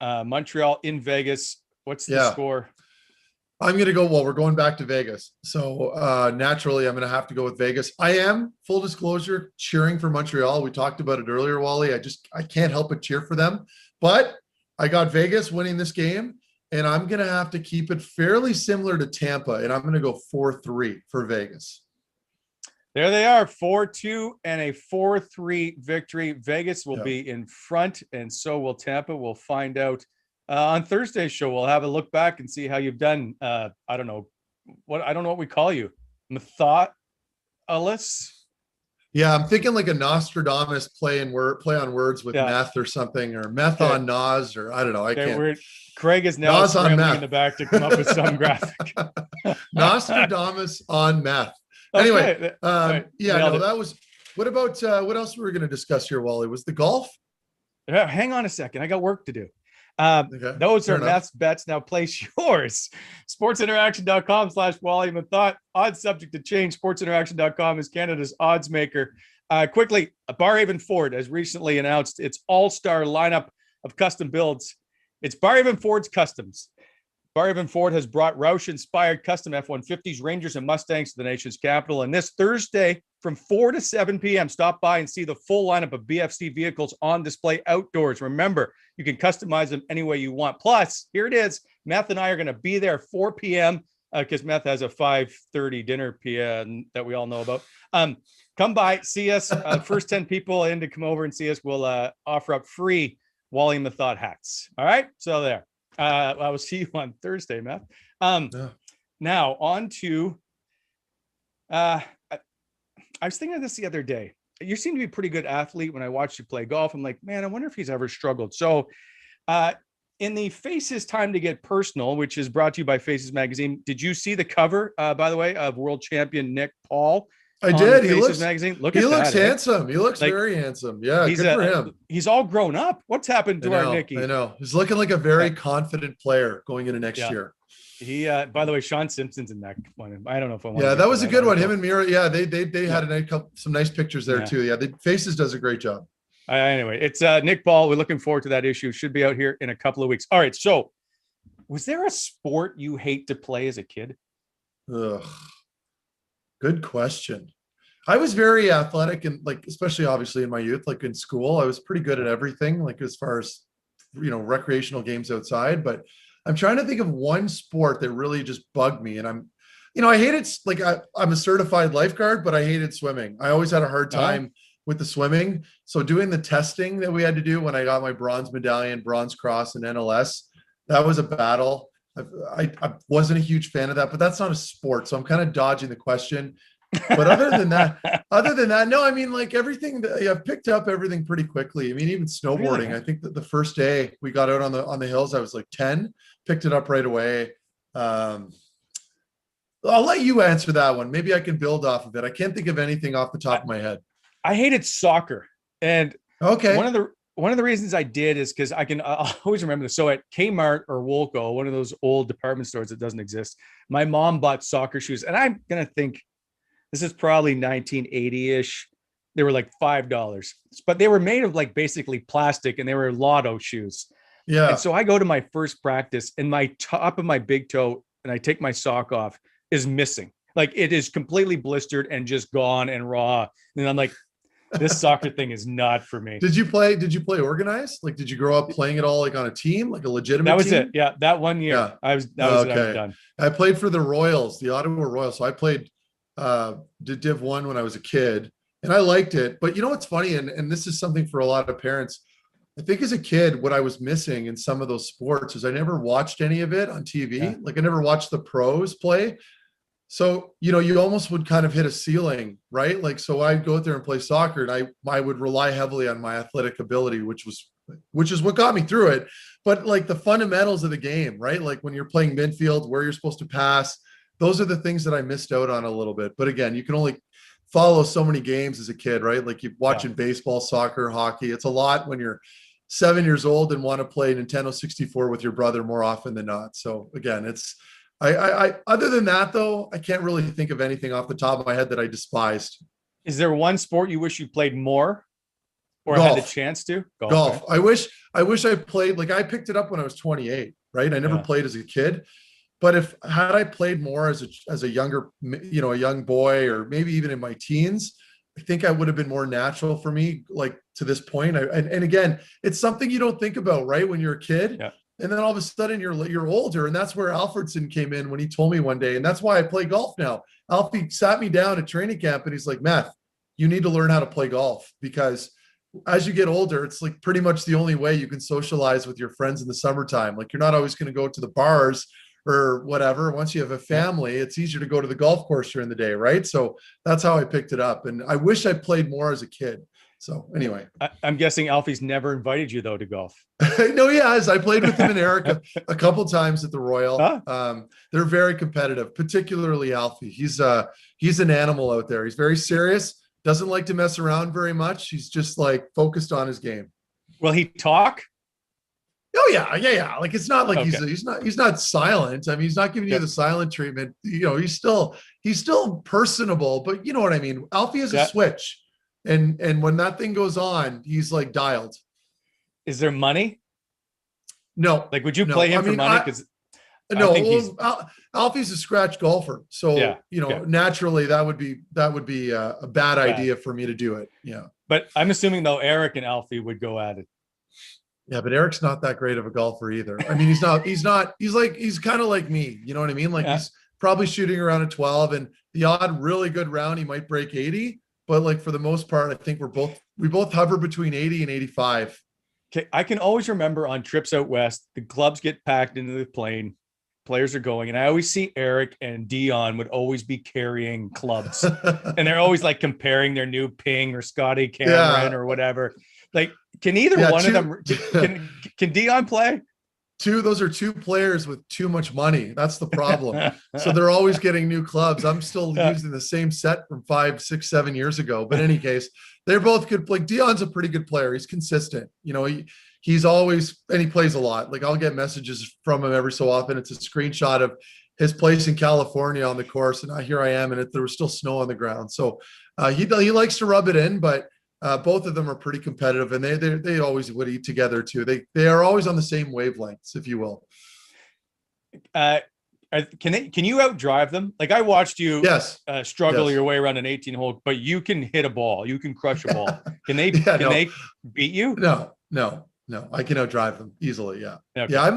Speaker 2: Montreal in Vegas. What's the score?
Speaker 3: I'm going to go, we're going back to Vegas. So naturally, I'm going to have to go with Vegas. I am, full disclosure, cheering for Montreal. We talked about it earlier, Wally. I can't help but cheer for them. But I got Vegas winning this game, and I'm going to have to keep it fairly similar to Tampa, and I'm going to go 4-3 for Vegas.
Speaker 2: There they are, 4-2 and a 4-3 victory. Vegas will be in front, and so will Tampa. We'll find out on Thursday's show. We'll have a look back and see how you've done. I don't know what we call you. Methodolus?
Speaker 3: Yeah, I'm thinking like a Nostradamus play on words with meth or something, or meth on Nas, or I don't know. I can't.
Speaker 2: Craig is now scrambling in the back to come up with some graphic.
Speaker 3: Nostradamus on meth. Anyway, that was. What about what else were we going to discuss here, Wally? Was the golf?
Speaker 2: Yeah, hang on a second. I got work to do. Those are Matt's bets. Now place yours. sportsinteraction.com/Wally Methot. Odds subject to change. Sportsinteraction.com is Canada's odds maker. Quickly, Barrhaven Ford has recently announced its all-star lineup of custom builds. It's Barrhaven Ford's Customs. Barrhaven Ford has brought Roush-inspired custom F-150s, Rangers, and Mustangs to the nation's capital. And this Thursday from 4 to 7 p.m., stop by and see the full lineup of BFC vehicles on display outdoors. Remember, you can customize them any way you want. Plus, here it is. Meth and I are going to be there 4 p.m. Because Meth has a 5:30 dinner p.m. that we all know about. Come by, see us. First 10 people in to come over and see us. We'll offer up free Wally Methot hats. All right? So there. I will see you on Thursday, Meth. Now on to I was thinking of this the other day. You seem to be a pretty good athlete. When I watched you play golf, I'm like, man, I wonder if he's ever struggled. So in the Faces Time to Get Personal, which is brought to you by Faces Magazine, did you see the cover, by the way, of world champion Nick Paul?
Speaker 3: I did.
Speaker 2: He looks magazine.
Speaker 3: He looks handsome. He looks very handsome. Yeah, good for him.
Speaker 2: He's all grown up. What's happened to our Nicky?
Speaker 3: I know. He's looking like a very confident player going into next year.
Speaker 2: He, by the way, Sean Simpson's in that one. I don't know if I want.
Speaker 3: Yeah, that was a good one. Him and Mira. Yeah, they had some nice pictures there too. Yeah, Faces does a great job.
Speaker 2: Anyway, it's Nick Paul. We're looking forward to that issue. Should be out here in a couple of weeks. All right. So, was there a sport you hate to play as a kid?
Speaker 3: Ugh. Good question. I was very athletic, and like, especially obviously in my youth, like in school, I was pretty good at everything, like as far as, recreational games outside. But I'm trying to think of one sport that really just bugged me. And I hated, like, I'm a certified lifeguard, but I hated swimming. I always had a hard time with the swimming. So doing the testing that we had to do when I got my bronze medallion, bronze cross, and NLS, that was a battle. I wasn't a huge fan of that, but that's not a sport. So I'm kind of dodging the question. But other than that, no, I mean, like everything that I've picked up everything pretty quickly. I mean, even snowboarding, really? I think that the first day we got out on the hills, I was like 10, picked it up right away. I'll let you answer that one. Maybe I can build off of it. I can't think of anything off the top of my head.
Speaker 2: I hated soccer. And one of the reasons I did is because I'll always remember this. So at Kmart or Woolco, one of those old department stores that doesn't exist, my mom bought soccer shoes. And I'm going to think, this is probably 1980-ish. They were like $5, but they were made of like basically plastic, and they were Lotto shoes. Yeah. And so I go to my first practice, and my top of my big toe, and I take my sock off, is missing. Like it is completely blistered and just gone and raw. And I'm like, this soccer thing is not for me.
Speaker 3: Did you play organized? Like, did you grow up playing it all like on a team, like a legitimate
Speaker 2: team? That was
Speaker 3: team?
Speaker 2: it. Yeah. That 1 year. Yeah. I was done.
Speaker 3: I played for the Royals, the Ottawa Royals. So I played did Div 1 when I was a kid, and I liked it. But you know what's funny, and this is something for a lot of parents, I think as a kid, what I was missing in some of those sports is I never watched any of it on TV. Yeah. Like I never watched the pros play. So, you almost would kind of hit a ceiling, right? Like, so I'd go out there and play soccer, and I would rely heavily on my athletic ability, which is what got me through it. But like the fundamentals of the game, right? Like when you're playing midfield, where you're supposed to pass, those are the things that I missed out on a little bit. But again, you can only follow so many games as a kid, right? Like you're watching baseball, soccer, hockey. It's a lot when you're 7 years old and want to play Nintendo 64 with your brother more often than not. So again, I other than that though, I can't really think of anything off the top of my head that I despised.
Speaker 2: Is there one sport you wish you played more? Or
Speaker 3: golf.
Speaker 2: had the chance to?
Speaker 3: Golf. I wish I played, like I picked it up when I was 28, right? I never played as a kid. But had I played more as a younger, a young boy, or maybe even in my teens, I think I would have been more natural for me, like to this point. And again, it's something you don't think about, right? When you're a kid, and then all of a sudden you're older, and that's where Alfredson came in when he told me one day, and that's why I play golf now. Alfie sat me down at training camp, and he's like, "Meth, you need to learn how to play golf, because as you get older, it's like pretty much the only way you can socialize with your friends in the summertime. Like you're not always going to go to the bars or whatever. Once you have a family, it's easier to go to the golf course during the day, right? So that's how I picked it up. And I wish I played more as a kid. So anyway.
Speaker 2: I'm guessing Alfie's never invited you, though, to golf.
Speaker 3: No, he has. I played with him and Eric a couple times at the Royal. They're very competitive, particularly Alfie. He's an animal out there. He's very serious, doesn't like to mess around very much. He's just like focused on his game.
Speaker 2: Will he talk?
Speaker 3: Oh yeah. Like it's not like he's not silent. I mean, he's not giving you the silent treatment. He's still personable, but you know what I mean. Alfie has a switch, and when that thing goes on, he's like dialed.
Speaker 2: Is there money?
Speaker 3: No.
Speaker 2: Like, would you play him for money? Because
Speaker 3: Alfie's a scratch golfer, so naturally that would be a bad idea for me to do it. Yeah.
Speaker 2: But I'm assuming though Eric and Alfie would go at it.
Speaker 3: Yeah, but Eric's not that great of a golfer either. I mean, he's kind of like me. You know what I mean? Like he's probably shooting around a 12, and the odd really good round, he might break 80. But like for the most part, I think we both hover between 80 and 85.
Speaker 2: Okay. I can always remember on trips out west, the clubs get packed into the plane, players are going, and I always see Eric and Dion would always be carrying clubs. And they're always like comparing their new Ping or Scotty Cameron or whatever. Like, can either one of them can Dion play?
Speaker 3: Those are two players with too much money. That's the problem. So they're always getting new clubs. I'm still using the same set from 5, 6, 7 years ago. But in any case, they're both good. Like Dion's a pretty good player. He's consistent. He's always, and he plays a lot. Like I'll get messages from him every so often. It's a screenshot of his place in California on the course, and here I am, and there was still snow on the ground. So he likes to rub it in, but both of them are pretty competitive, and they always would eat together too. They are always on the same wavelengths, if you will.
Speaker 2: Can you outdrive them? Like I watched you struggle your way around an 18 hole, but you can hit a ball, you can crush a ball. Can they they beat you?
Speaker 3: No. I can outdrive them easily. Yeah.
Speaker 2: Okay.
Speaker 3: Yeah.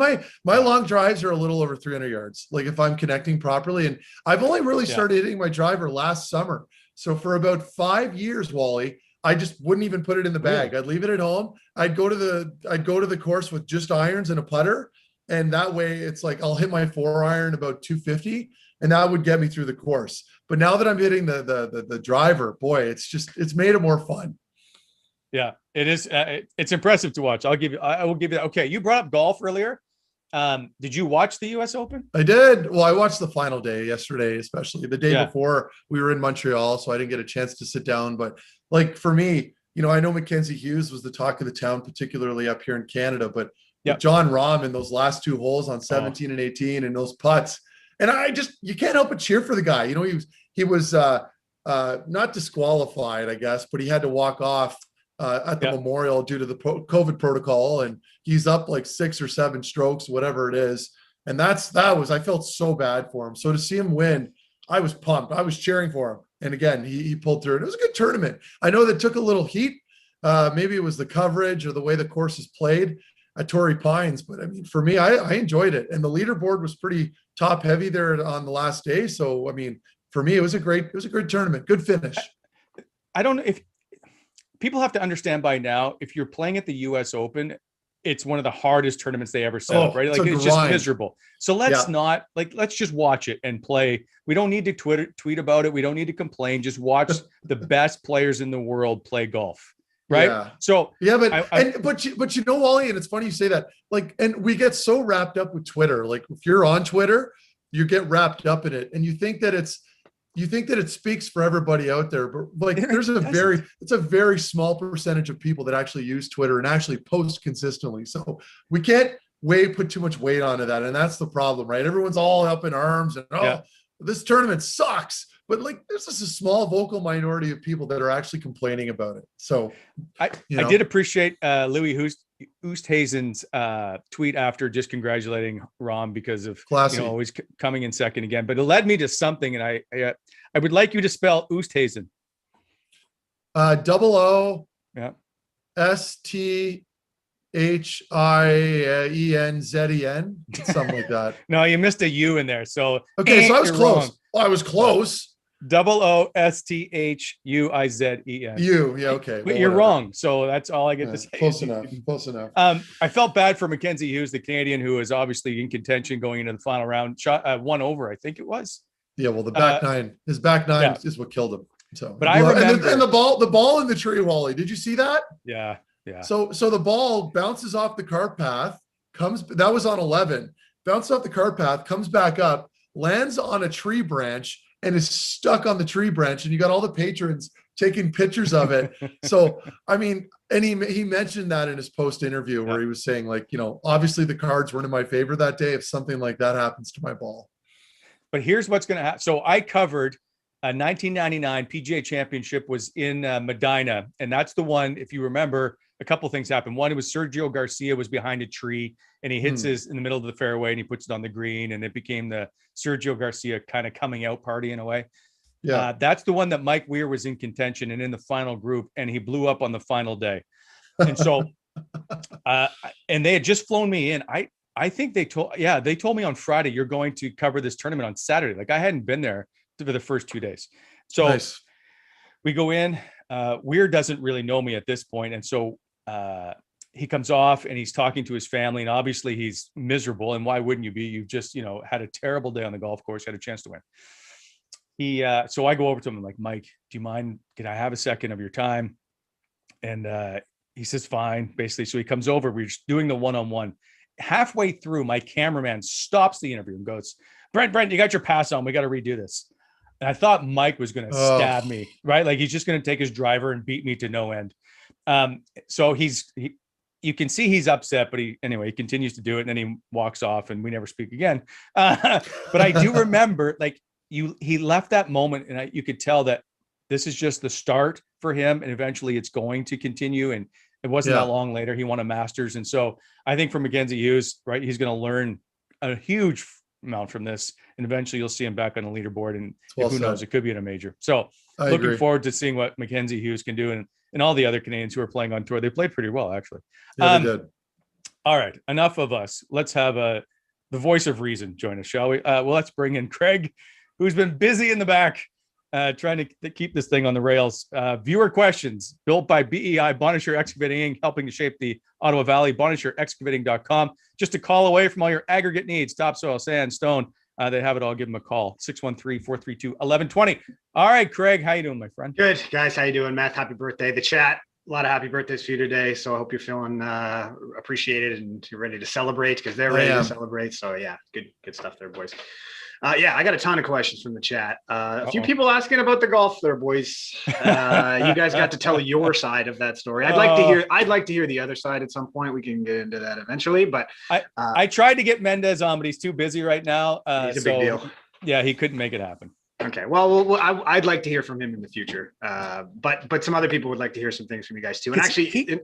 Speaker 3: My long drives are a little over 300 yards. Like if I'm connecting properly, and I've only really started hitting my driver last summer. So for about 5 years, Wally, I just wouldn't even put it in the bag. I'd leave it at home. I'd go to the course with just irons and a putter. And that way it's like, I'll hit my 4-iron about 250, and that would get me through the course. But now that I'm hitting the driver, boy, it's made it more fun.
Speaker 2: Yeah, it is. It's impressive to watch. I will give you that. Okay. You brought up golf earlier. Did you watch the US Open?
Speaker 3: I did. Well, I watched the final day yesterday, especially the day before we were in Montreal. So I didn't get a chance to sit down, but like for me, I know Mackenzie Hughes was the talk of the town, particularly up here in Canada, but John Rahm in those last 2 holes on 17 and 18 and those putts. And you can't help but cheer for the guy. He was not disqualified, I guess, but he had to walk off at the Memorial due to the COVID protocol. And he's up like 6 or 7 strokes, whatever it is. And I felt so bad for him. So to see him win, I was pumped. I was cheering for him. And again, he pulled through. And it was a good tournament. I know that took a little heat. Maybe it was the coverage or the way the course is played at Torrey Pines. But I mean, for me, I enjoyed it. And the leaderboard was pretty top heavy there on the last day. So, I mean, for me, it was a great tournament. Good finish.
Speaker 2: I don't know if people have to understand by now, if you're playing at the US Open, it's one of the hardest tournaments they ever set up, right? Like it's just miserable. So let's just watch it and play. We don't need to tweet about it. We don't need to complain. Just watch the best players in the world play golf. Right.
Speaker 3: Yeah.
Speaker 2: So
Speaker 3: but Wally, and it's funny you say that, like, and we get so wrapped up with Twitter. Like if you're on Twitter, you get wrapped up in it and you think that it speaks for everybody out there, but like it's a very small percentage of people that actually use Twitter and actually post consistently. So we can't put too much weight onto that. And that's the problem, right? Everyone's all up in arms and this tournament sucks. but like there's just a small vocal minority of people that are actually complaining about it. So
Speaker 2: I did appreciate Louis Oosthuizen's tweet after just congratulating Rom because of always coming in second again. But it led me to something, and I would like you to spell Oosthuizen.
Speaker 3: O
Speaker 2: yeah.
Speaker 3: STHIENZEN, something like that.
Speaker 2: No, you missed a U in there. So
Speaker 3: okay, so I was close. Well, I was close.
Speaker 2: OOSTHUIZEN.
Speaker 3: Yeah, okay.
Speaker 2: But you're wrong. So that's all I get to say.
Speaker 3: Close enough. Close enough.
Speaker 2: I felt bad for Mackenzie Hughes, the Canadian, who was obviously in contention going into the final round. Shot one over, I think it was.
Speaker 3: Yeah, well, the back nine, his back nine is what killed him. So,
Speaker 2: but I remember,
Speaker 3: and the ball in the tree, Wally. Did you see that?
Speaker 2: Yeah. Yeah.
Speaker 3: So the ball bounces off the cart path, that was on 11, bounces off the cart path, comes back up, lands on a tree branch, and is stuck on the tree branch. And you got all the patrons taking pictures of it. So, I mean, and he mentioned that in his post interview where he was saying, like, obviously the cards weren't in my favor that day if something like that happens to my ball.
Speaker 2: But here's what's going to happen. So I covered 1999 PGA Championship was in Medina. And that's the one, if you remember, a couple of things happened. One, it was Sergio Garcia was behind a tree and he hits his in the middle of the fairway and he puts it on the green, and it became the Sergio Garcia kind of coming out party in a way. Yeah. That's the one that Mike Weir was in contention and in the final group, and he blew up on the final day. And so, and they had just flown me in. I think they told me on Friday, you're going to cover this tournament on Saturday. Like I hadn't been there for the first 2 days. So nice. We go in, Weir doesn't really know me at this point. And so, he comes off and he's talking to his family, and obviously he's miserable. And why wouldn't you be? You've just, had a terrible day on the golf course, had a chance to win. So I go over to him and like, Mike, do you mind? Can I have a second of your time? And he says, fine, basically. So he comes over, we're just doing the one-on-one. Halfway through, my cameraman stops the interview and goes, Brent, you got your pass on. We got to redo this. And I thought Mike was going to stab me, right? Like he's just going to take his driver and beat me to no end. So you can see he's upset, but he continues to do it, and then he walks off and we never speak again. But I do remember like he left that moment, and you could tell that this is just the start for him. And eventually it's going to continue. And it wasn't that long later, he won a Masters. And so I think for Mackenzie Hughes, right, he's going to learn a huge amount from this, and eventually you'll see him back on the leaderboard, and who knows, it could be in a major. So looking forward to seeing what Mackenzie Hughes can do. And all the other Canadians who are playing on tour, they played pretty well, actually.
Speaker 3: Yeah, they did.
Speaker 2: All right, enough of us. Let's have the voice of reason join us, shall we? Well, let's bring in Craig, who's been busy in the back trying to keep this thing on the rails. Viewer questions built by BEI, Bonnechere Excavating Inc., helping to shape the Ottawa Valley, BonnechereExcavating.com. Just a call away from all your aggregate needs, topsoil, sand, stone. They have it all. Give them a call, 613-432-1120. All right, Craig, how you doing, my friend?
Speaker 4: Good, guys. How you doing, Matt? Happy birthday. The chat, a lot of happy birthdays for you today. So I hope you're feeling appreciated and you're ready to celebrate, because they're ready to celebrate. So yeah, good stuff there, boys. I got a ton of questions from the chat. A few people asking about the golf there, boys. You guys got to tell your side of that story. I'd like to hear the other side at some point. We can get into that eventually, but
Speaker 2: I tried to get Mendez on, but he's too busy right now.
Speaker 4: He's a big deal.
Speaker 2: Yeah, he couldn't make it happen.
Speaker 4: Okay. Well, I'd like to hear from him in the future. But some other people would like to hear some things from you guys too. And actually,
Speaker 2: he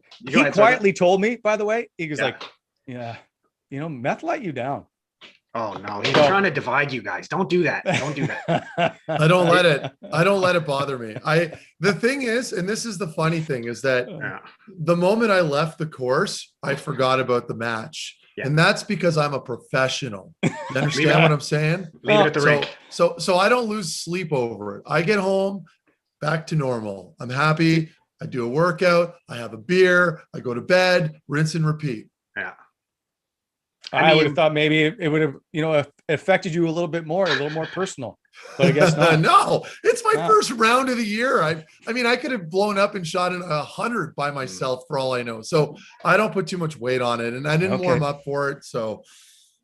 Speaker 2: quietly told me, by the way, he was like, yeah, meth let you down.
Speaker 4: Oh no, he's trying to divide you guys. Don't do that. Don't do that.
Speaker 3: I don't let it bother me. The thing is, and this is the funny thing, is that the moment I left the course, I forgot about the match. Yeah. And that's because I'm a professional. You understand what I'm saying?
Speaker 4: Leave it at the rink.
Speaker 3: So I don't lose sleep over it. I get home, back to normal. I'm happy. I do a workout. I have a beer. I go to bed, rinse and repeat.
Speaker 4: Yeah.
Speaker 2: I would have thought maybe it would have, affected you a little bit more, a little more personal, but I guess not.
Speaker 3: No, it's my first round of the year. I mean, I could have blown up and shot in 100 by myself for all I know. So I don't put too much weight on it, and I didn't warm up for it. So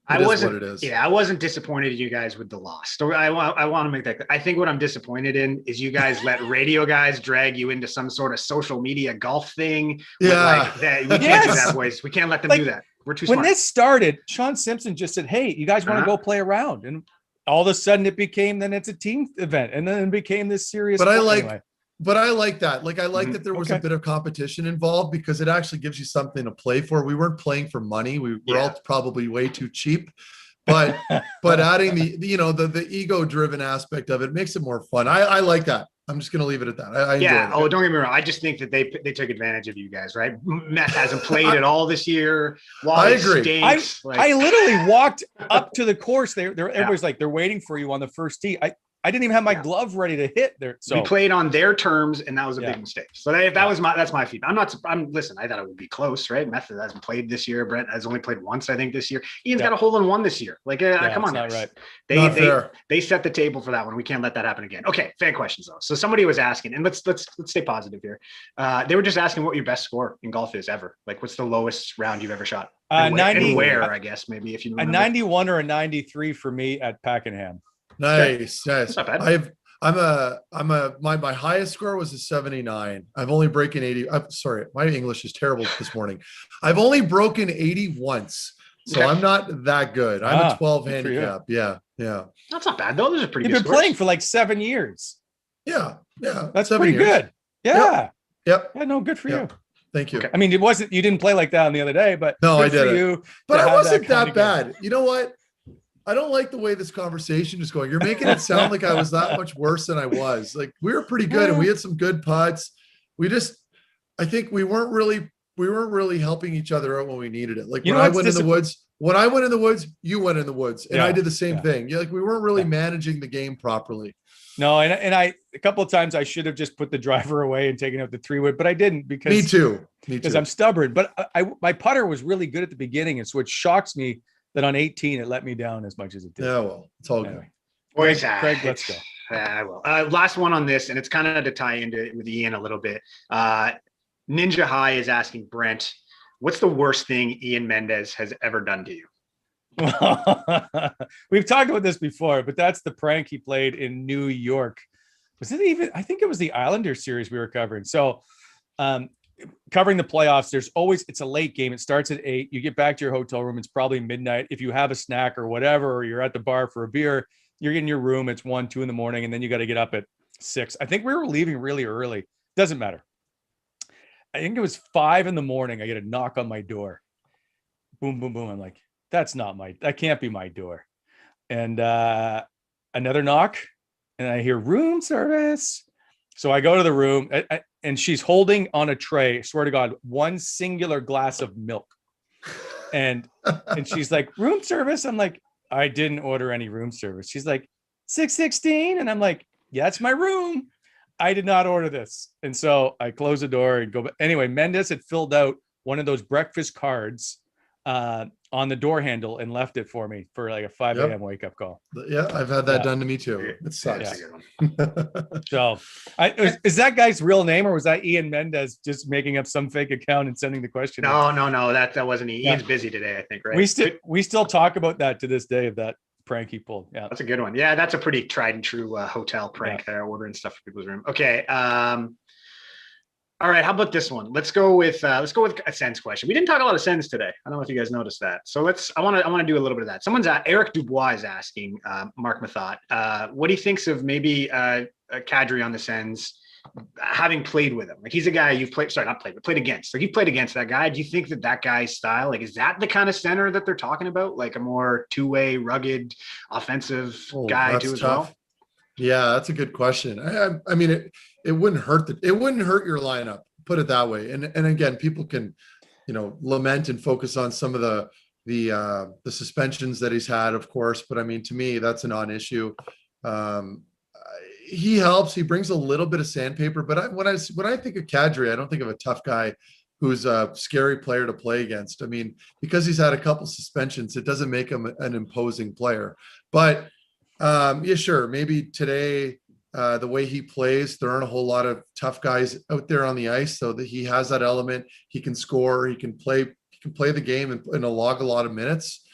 Speaker 4: I wasn't disappointed in you guys with the loss. So I want to make that clear. I think what I'm disappointed in is you guys let radio guys drag you into some sort of social media golf thing.
Speaker 3: Yeah.
Speaker 4: We can't do that, boys. We can't let them do that. We're too smart.
Speaker 2: When this started, Sean Simpson just said, hey, you guys want to go play around? And all of a sudden it became, then it's a team event, and then it became this serious.
Speaker 3: But I like,
Speaker 2: anyway.
Speaker 3: but I like that. Like, I like that there was a bit of competition involved, because it actually gives you something to play for. We weren't playing for money. We were all probably way too cheap, but adding the ego driven aspect of it makes it more fun. I like that. I'm just going to leave it at that. I enjoy it.
Speaker 4: Oh, don't get me wrong. I just think that they took advantage of you guys, right? Meth hasn't played at all this year.
Speaker 3: I agree.
Speaker 4: Stinks.
Speaker 2: I literally walked up to the course. Everybody's like, they're waiting for you on the first tee. I didn't even have my glove ready to hit there. So
Speaker 4: we played on their terms, and that was a big mistake. So that's my feedback. Listen, I thought it would be close, right? Method hasn't played this year. Brent has only played once, I think, this year. Ian's got a hole in one this year. Like, come on, guys.
Speaker 2: Right.
Speaker 4: They set the table for that one. We can't let that happen again. Okay, fan questions though. So somebody was asking, and let's stay positive here. They were just asking what your best score in golf is ever. Like, what's the lowest round you've ever shot?
Speaker 2: 90.
Speaker 4: Where, I guess, maybe if you remember.
Speaker 2: A 91 or a 93 for me at Pakenham.
Speaker 3: Nice.
Speaker 4: That's not bad.
Speaker 3: My highest score was a 79. I've only broken 80. I'm sorry, my English is terrible this morning. I've only broken 80 once, so I'm not that good. I'm a 12 handicap. Yeah.
Speaker 4: That's not bad though. Those are pretty.
Speaker 2: You've been playing for like 7 years.
Speaker 3: Yeah.
Speaker 2: That's pretty good. Yeah.
Speaker 3: Yep.
Speaker 2: Yeah. No, good for you.
Speaker 3: Thank you.
Speaker 2: Okay. I mean, you didn't play like that on the other day, but
Speaker 3: no, I did.
Speaker 2: You
Speaker 3: but I wasn't that bad. You know what? I don't like the way this conversation is going. You're making it sound like I was that much worse than I was. Like, we were pretty good, and we had some good putts. I think we weren't really helping each other out when we needed it. Like, when I went in the woods, you went in the woods, and I did the same thing. Like, we weren't really managing the game properly.
Speaker 2: No, and I a couple of times I should have just put the driver away and taken out the 3-wood, but I didn't because
Speaker 3: me too.
Speaker 2: Because I'm stubborn. But my putter was really good at the beginning, and so it shocks me that on 18 it let me down as much as it did.
Speaker 3: Yeah, well, it's all good.
Speaker 2: Craig, let's go.
Speaker 4: I will. Last one on this, and it's kind of to tie into with Ian a little bit. Ninja High is asking Brent, what's the worst thing Ian Mendez has ever done to you?
Speaker 2: We've talked about this before, but that's the prank he played in New York. Was it even? I think it was the Islander series we were covering. So, covering the playoffs, it's a late game. It starts at 8. You get back to your hotel room. It's probably midnight. If you have a snack or whatever, or you're at the bar for a beer, you're in your room. It's 1, 2 in the morning, and then you got to get up at 6. I think we were leaving really early. Doesn't matter. I think it was 5 in the morning. I get a knock on my door. Boom, boom, boom. I'm like, that can't be my door. And another knock, and I hear room service. So I go to the room, and she's holding on a tray, swear to God, one singular glass of milk. And she's like, room service? I'm like, I didn't order any room service. She's like, 616? And I'm like, yeah, it's my room. I did not order this. And so I close the door and go. But anyway, Mendez had filled out one of those breakfast cards on the door handle and left it for me for like a 5 a.m. wake up call.
Speaker 3: Yeah, I've had that done to me too. It sucks.
Speaker 2: So is that guy's real name, or was that Ian Mendez just making up some fake account and sending the question?
Speaker 4: No, that wasn't he. Ian's busy today, I think, right?
Speaker 2: We still talk about that to this day, of that prank he pulled. Yeah,
Speaker 4: that's a good one. Yeah, that's a pretty tried and true hotel prank there, ordering stuff for people's room. Okay. All right, how about this one? Let's go with a Sens question. We didn't talk a lot of Sens today. I don't know if you guys noticed that. So I want to do a little bit of that. Eric Dubois is asking Mark Mathot, what he thinks of maybe Kadri on the Sens, having played with him. Like, he's a guy you've played against. Like, you played against that guy. Do you think that guy's style, like, is that the kind of center that they're talking about? Like a more two-way, rugged, offensive guy too as well?
Speaker 3: Yeah, that's a good question. I mean, it wouldn't hurt your lineup, put it that way. And again, people can, lament and focus on some of the suspensions that he's had, of course. But I mean, to me, that's a non-issue. He helps. He brings a little bit of sandpaper. But when I think of Kadri, I don't think of a tough guy who's a scary player to play against. I mean, because he's had a couple suspensions, it doesn't make him an imposing player. But yeah, sure. Maybe today, the way he plays, there aren't a whole lot of tough guys out there on the ice, so that he has that element. He can score. He can play the game and log a lot of minutes.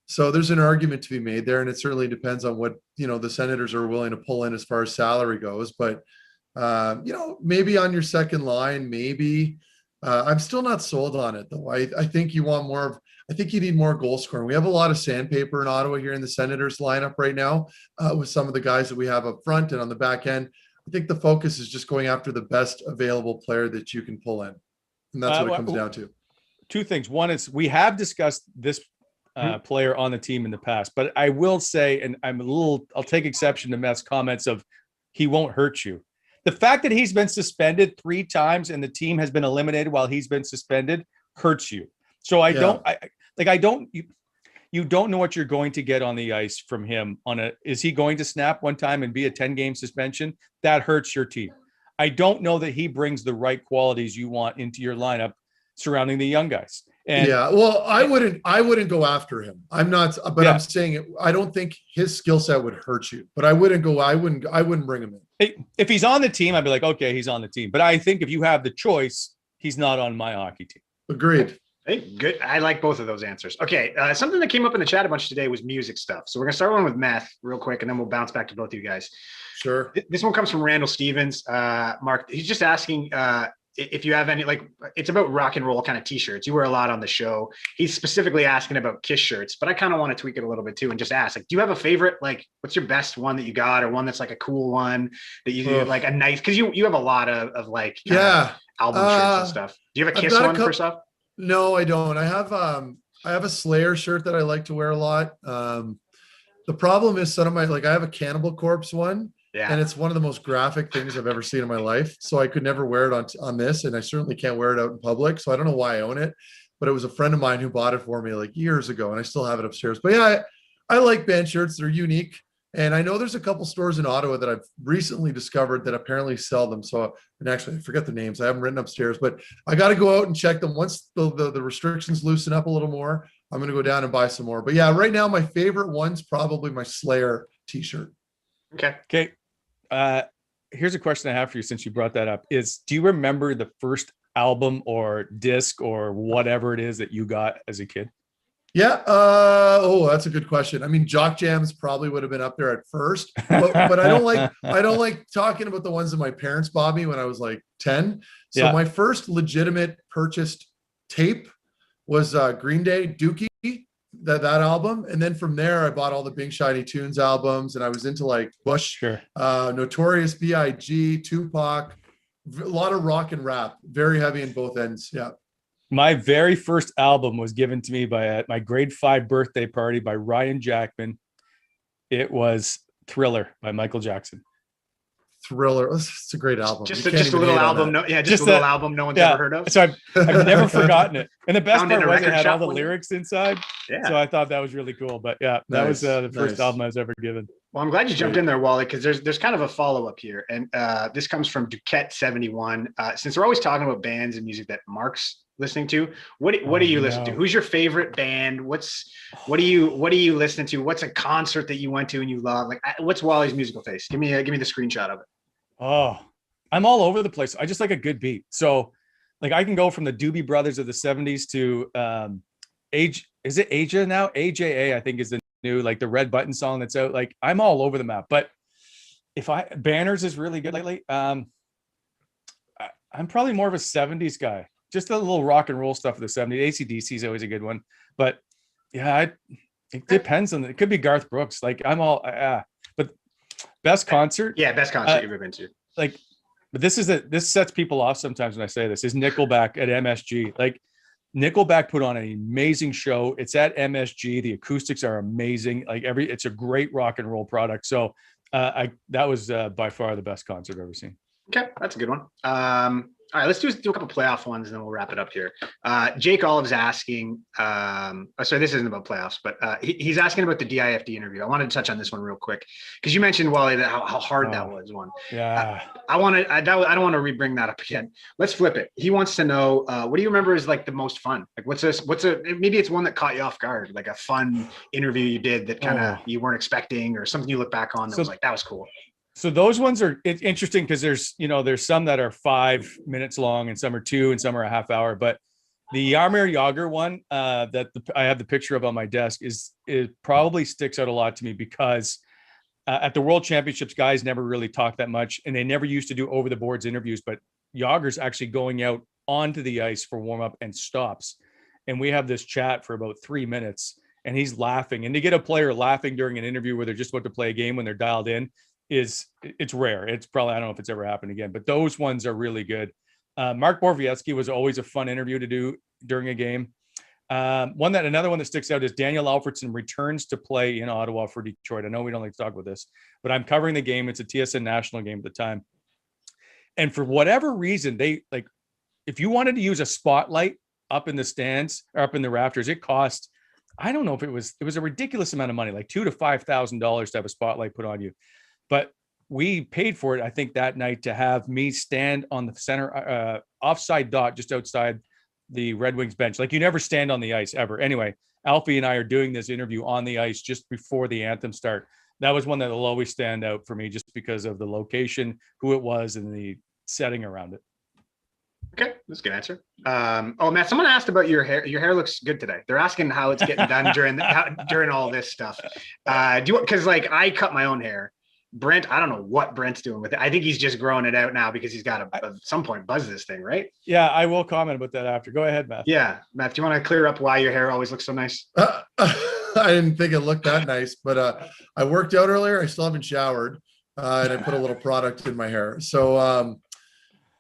Speaker 3: So there's an argument to be made there, and it certainly depends on what the Senators are willing to pull in as far as salary goes. But maybe on your second line, maybe. I'm still not sold on it though. I think you want more of. I think you need more goal scoring. We have a lot of sandpaper in Ottawa here in the Senators lineup right now with some of the guys that we have up front and on the back end. I think the focus is just going after the best available player that you can pull in. And that's what it comes down to.
Speaker 2: Two things. One is we have discussed this player on the team in the past, but I will say, and I'll take exception to Meth's comments of he won't hurt you. The fact that he's been suspended 3 times and the team has been eliminated while he's been suspended hurts you. So you don't know what you're going to get on the ice from him is he going to snap one time and be a 10-game suspension? That hurts your team. I don't know that he brings the right qualities you want into your lineup surrounding the young guys. And
Speaker 3: well, I wouldn't go after him. I'm not, but I'm saying it. I don't think his skill set would hurt you, but I wouldn't bring him in.
Speaker 2: If he's on the team, I'd be like, okay, he's on the team. But I think if you have the choice, he's not on my hockey team.
Speaker 3: Agreed.
Speaker 4: Hey, good. I like both of those answers. Okay. Something that came up in the chat a bunch today was music stuff. So we're going to start one with Meth real quick, and then we'll bounce back to both of you guys.
Speaker 3: Sure.
Speaker 4: This one comes from Randall Stevens. Mark, he's just asking if you have any, like, it's about rock and roll kind of t-shirts. You wear a lot on the show. He's specifically asking about Kiss shirts, but I kind of want to tweak it a little bit too and just ask, like, do you have a favorite? Like, what's your best one that you got, or one that's like a cool one that you do, like a nice, because you have a lot of like album shirts and stuff. Do you have a Kiss one for stuff?
Speaker 3: No, I don't. I have a Slayer shirt that I like to wear a lot. The problem is some of my, like, I have a Cannibal Corpse one. Yeah. And it's one of the most graphic things I've ever seen in my life. So I could never wear it on this, and I certainly can't wear it out in public. So I don't know why I own it, but it was a friend of mine who bought it for me like years ago, and I still have it upstairs. But yeah, I like band shirts. They're unique. And I know there's a couple stores in Ottawa that I've recently discovered that apparently sell them. So, and actually I forget the names. I haven't written upstairs, but I got to go out and check them. Once the restrictions loosen up a little more, I'm going to go down and buy some more. But yeah, right now my favorite one's probably my Slayer t-shirt.
Speaker 2: Okay. Here's a question I have for you since you brought that up is, do you remember the first album or disc or whatever it is that you got as a kid?
Speaker 3: Yeah. That's a good question. I mean, Jock Jams probably would have been up there at first, but I don't like talking about the ones that my parents bought me when I was like 10. So my first legitimate purchased tape was Green Day, Dookie, that album. And then from there, I bought all the Big Shiny Tunes albums, and I was into like Bush, Notorious B.I.G., Tupac, a lot of rock and rap, very heavy in both ends. Yeah.
Speaker 2: My very first album was given to me by my grade 5 birthday party by Ryan Jackman. It was Thriller by Michael Jackson.
Speaker 3: Thriller. It's a great album.
Speaker 4: Just a little album. Just a little album no one's ever heard of.
Speaker 2: So I've never forgotten it. And the best part was it had all the lyrics inside. Yeah. So I thought that was really cool. But yeah, that was the first album I was ever given.
Speaker 4: Well, I'm glad you jumped in there, Wally, because there's kind of a follow-up here. And this comes from Duquette71. Since we're always talking about bands and music that Mark's listening to, what do you listen to? Who's your favorite band? What are you listening to? What's a concert that you went to and you love? Like, what's Wally's musical taste? Give me the screenshot of it.
Speaker 2: Oh, I'm all over the place. I just like a good beat. So like I can go from the Doobie Brothers of the 70s to is it Aja now? AJA, I think, is the new, like the Red Button song that's out. Like I'm all over the map. But if Banners is really good lately. I'm probably more of a 70s guy. Just a little rock and roll stuff of the 70s. AC/DC is always a good one. But yeah, it depends on it. Could be Garth Brooks. Like I'm all but best concert.
Speaker 4: Yeah, best concert you've ever been to.
Speaker 2: Like, but this sets people off sometimes when I say this, is Nickelback at MSG. Like Nickelback put on an amazing show. It's at MSG. The acoustics are amazing. Like it's a great rock and roll product. So that was by far the best concert I've ever seen.
Speaker 4: Okay, that's a good one. All right, let's do a couple playoff ones, and then we'll wrap it up here. Jake Olive's asking, sorry, this isn't about playoffs, but he's asking about the DIFD interview. I wanted to touch on this one real quick because you mentioned, Wally, that how hard that was one.
Speaker 2: Yeah.
Speaker 4: I don't want to rebring that up again. Let's flip it. He wants to know, what do you remember is like the most fun? Like maybe it's one that caught you off guard, like a fun interview you did that kind of you weren't expecting, or something you look back on that was like, that was cool.
Speaker 2: So those ones are interesting because there's some that are 5 minutes long and some are 2 and some are a half hour. But the Jaromir Jagr one that I have the picture of on my desk it probably sticks out a lot to me because at the World Championships, guys never really talk that much, and they never used to do over the boards interviews. But Jagr's actually going out onto the ice for warm up and stops and we have this chat for about 3 minutes, and he's laughing. And to get a player laughing during an interview where they're just about to play a game when they're dialed in it's rare. It's probably, I don't know if it's ever happened again, but those ones are really good. Mark Borowiecki was always a fun interview to do during a game. Another one that sticks out is Daniel Alfredson returns to play in Ottawa for Detroit. I know we don't like to talk about this, but I'm covering the game. It's a TSN national game at the time. And for whatever reason, if you wanted to use a spotlight up in the stands or up in the rafters, it cost, I don't know if it was a ridiculous amount of money, like $2,000 to $5,000 to have a spotlight put on you. But we paid for it, I think, that night to have me stand on the center offside dot just outside the Red Wings bench. Like, you never stand on the ice ever. Anyway, Alfie and I are doing this interview on the ice just before the anthem start. That was one that will always stand out for me just because of the location, who it was, and the setting around it.
Speaker 4: Okay, that's a good answer. Matt, someone asked about your hair. Your hair looks good today. They're asking how it's getting done during all this stuff. Because like I cut my own hair. Brent, I don't know what Brent's doing with it. I think he's just growing it out now because he's got to at some point buzz this thing, right?
Speaker 2: Yeah, I will comment about that after. Go ahead, Matt.
Speaker 4: Yeah, Matt, do you want to clear up why your hair always looks so nice?
Speaker 3: I didn't think it looked that nice, but I worked out earlier. I still haven't showered, and I put a little product in my hair. So,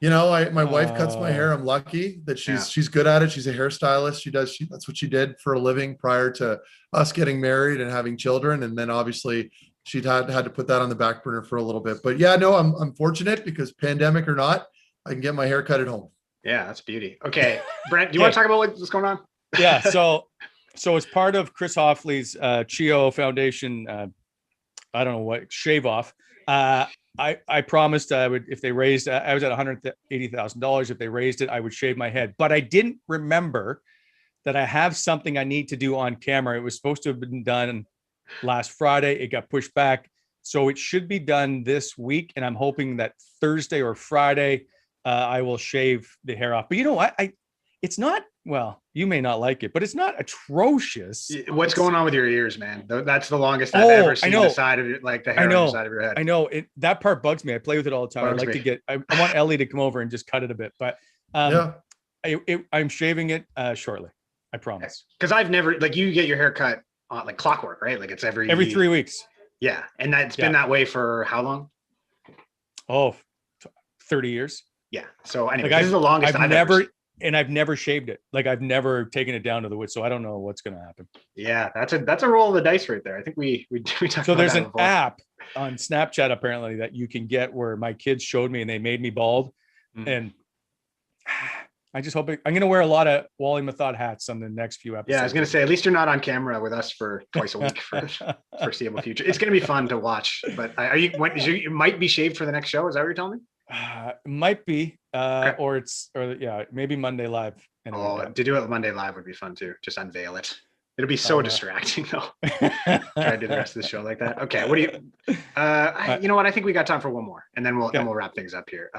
Speaker 3: my wife cuts my hair. I'm lucky that she's good at it. She's a hairstylist. That's what she did for a living prior to us getting married and having children. And then obviously she'd had to put that on the back burner for a little bit. But yeah, no, I'm fortunate because pandemic or not, I can get my hair cut at home.
Speaker 4: Yeah, that's beauty. Okay, Brent, do you want to talk about what's going on?
Speaker 2: Yeah, so as part of Chris Hoffley's CHIO Foundation, I don't know what, shave off, I promised I would, if they raised, I was at $180,000. If they raised it, I would shave my head. But I didn't remember that I have something I need to do on camera. It was supposed to have been done last Friday. It got pushed back. So it should be done this week. And I'm hoping that Thursday or Friday, I will shave the hair off. But you know what? It's not, well, you may not like it, but it's not atrocious.
Speaker 4: What's going on with your ears, man? That's the longest I've ever seen the side of it, like the hair on the side of your head.
Speaker 2: I know that part bugs me. I play with it all the time. I'd like to get, I want Ellie to come over and just cut it a bit, but I'm shaving it shortly. I promise.
Speaker 4: Because I've never, like, you get your hair cut on like clockwork, right? Like it's every
Speaker 2: 3 weeks.
Speaker 4: Yeah. And that's been that way for how long?
Speaker 2: 30 years.
Speaker 4: Yeah. So anyway, this is the longest I've ever seen.
Speaker 2: And I've never shaved it. Like I've never taken it down to the wood. So I don't know what's going to happen.
Speaker 4: Yeah. That's a roll of the dice right there. I think we talked
Speaker 2: so there's an app on Snapchat apparently that you can get where my kids showed me and they made me bald. And I just hope I'm going to wear a lot of Wally Method hats on the next few episodes.
Speaker 4: Yeah. I was going to say, at least you're not on camera with us for twice a week for foreseeable future. It's going to be fun to watch, but you might be shaved for the next show. Is that what you're telling me?
Speaker 2: Might be, or maybe Monday live.
Speaker 4: To do it Monday live would be fun too. Just unveil it. It'll be so distracting though. Try to do the rest of the show like that. Okay. What do you? You know what? I think we got time for one more, and then we'll wrap things up here.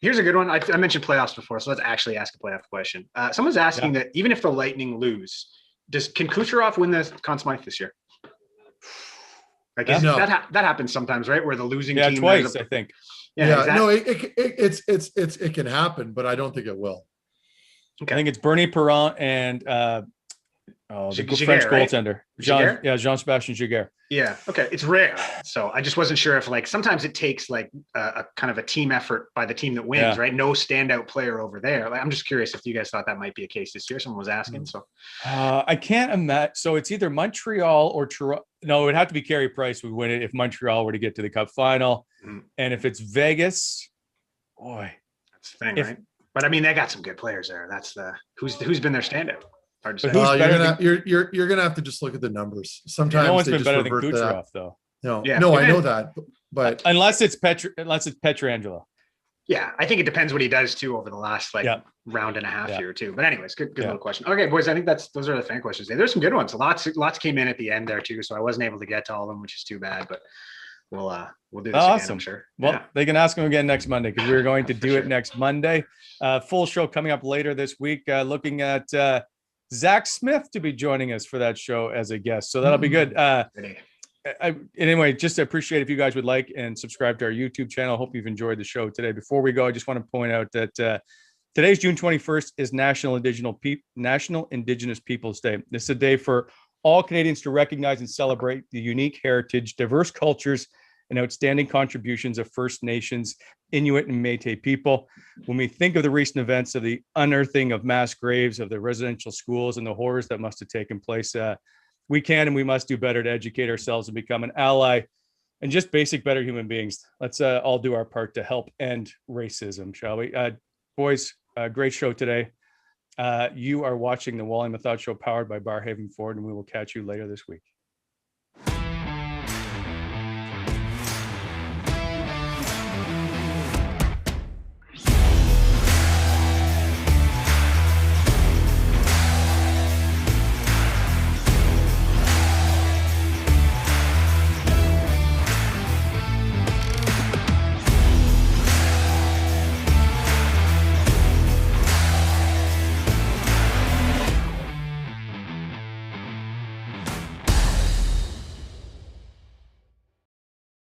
Speaker 4: Here's a good one. I mentioned playoffs before, so let's actually ask a playoff question. Someone's asking that even if the Lightning lose, can Kucherov win the Conn Smythe this year? Like that happens sometimes, right? Where the losing team
Speaker 2: twice, I think.
Speaker 3: No, it can happen, but I don't think it will.
Speaker 2: Okay. I think it's Bernie Perron and the French goaltender, Jean-Sebastien Giguère.
Speaker 4: Yeah. Okay. It's rare. So I just wasn't sure if like sometimes it takes like a kind of a team effort by the team that wins, right? No standout player over there. Like, I'm just curious if you guys thought that might be a case this year. Someone was asking. So
Speaker 2: I can't imagine. So it's either Montreal or Toronto. No, it would have to be Carey Price would win it if Montreal were to get to the Cup final. And if it's Vegas, boy,
Speaker 4: that's the thing, right? But I mean, they got some good players there. That's who's been their standout. Hard to
Speaker 3: say. You're gonna have to just look at the numbers. Sometimes
Speaker 2: no one's been better than Kucherov, though.
Speaker 3: No, I know that, but
Speaker 2: unless it's Pietrangelo.
Speaker 4: Yeah, I think it depends what he does too over the last round and a half here too. But anyways, good little question. Okay, boys, I think those are the fan questions. There's some good ones. Lots came in at the end there too, so I wasn't able to get to all of them, which is too bad. But we'll do this again, I'm sure.
Speaker 2: Well, they can ask him again next Monday because we're going to do it next Monday. Full show coming up later this week. Looking at Zach Smith to be joining us for that show as a guest, so that'll be good. Anyway, just appreciate if you guys would like and subscribe to our YouTube channel. Hope you've enjoyed the show today. Before we go, I just want to point out that Today's June 21st is National Indigenous Peoples Day. This is a day for all Canadians to recognize and celebrate the unique heritage, diverse cultures, and outstanding contributions of First Nations, Inuit, and Métis people. When we think of the recent events of the unearthing of mass graves of the residential schools and the horrors that must have taken place, we can and we must do better to educate ourselves and become an ally and just basic better human beings. Let's all do our part to help end racism, shall we? Boys, great show today. You are watching the Wally Mathot Show powered by Barhaven Ford, and we will catch you later this week.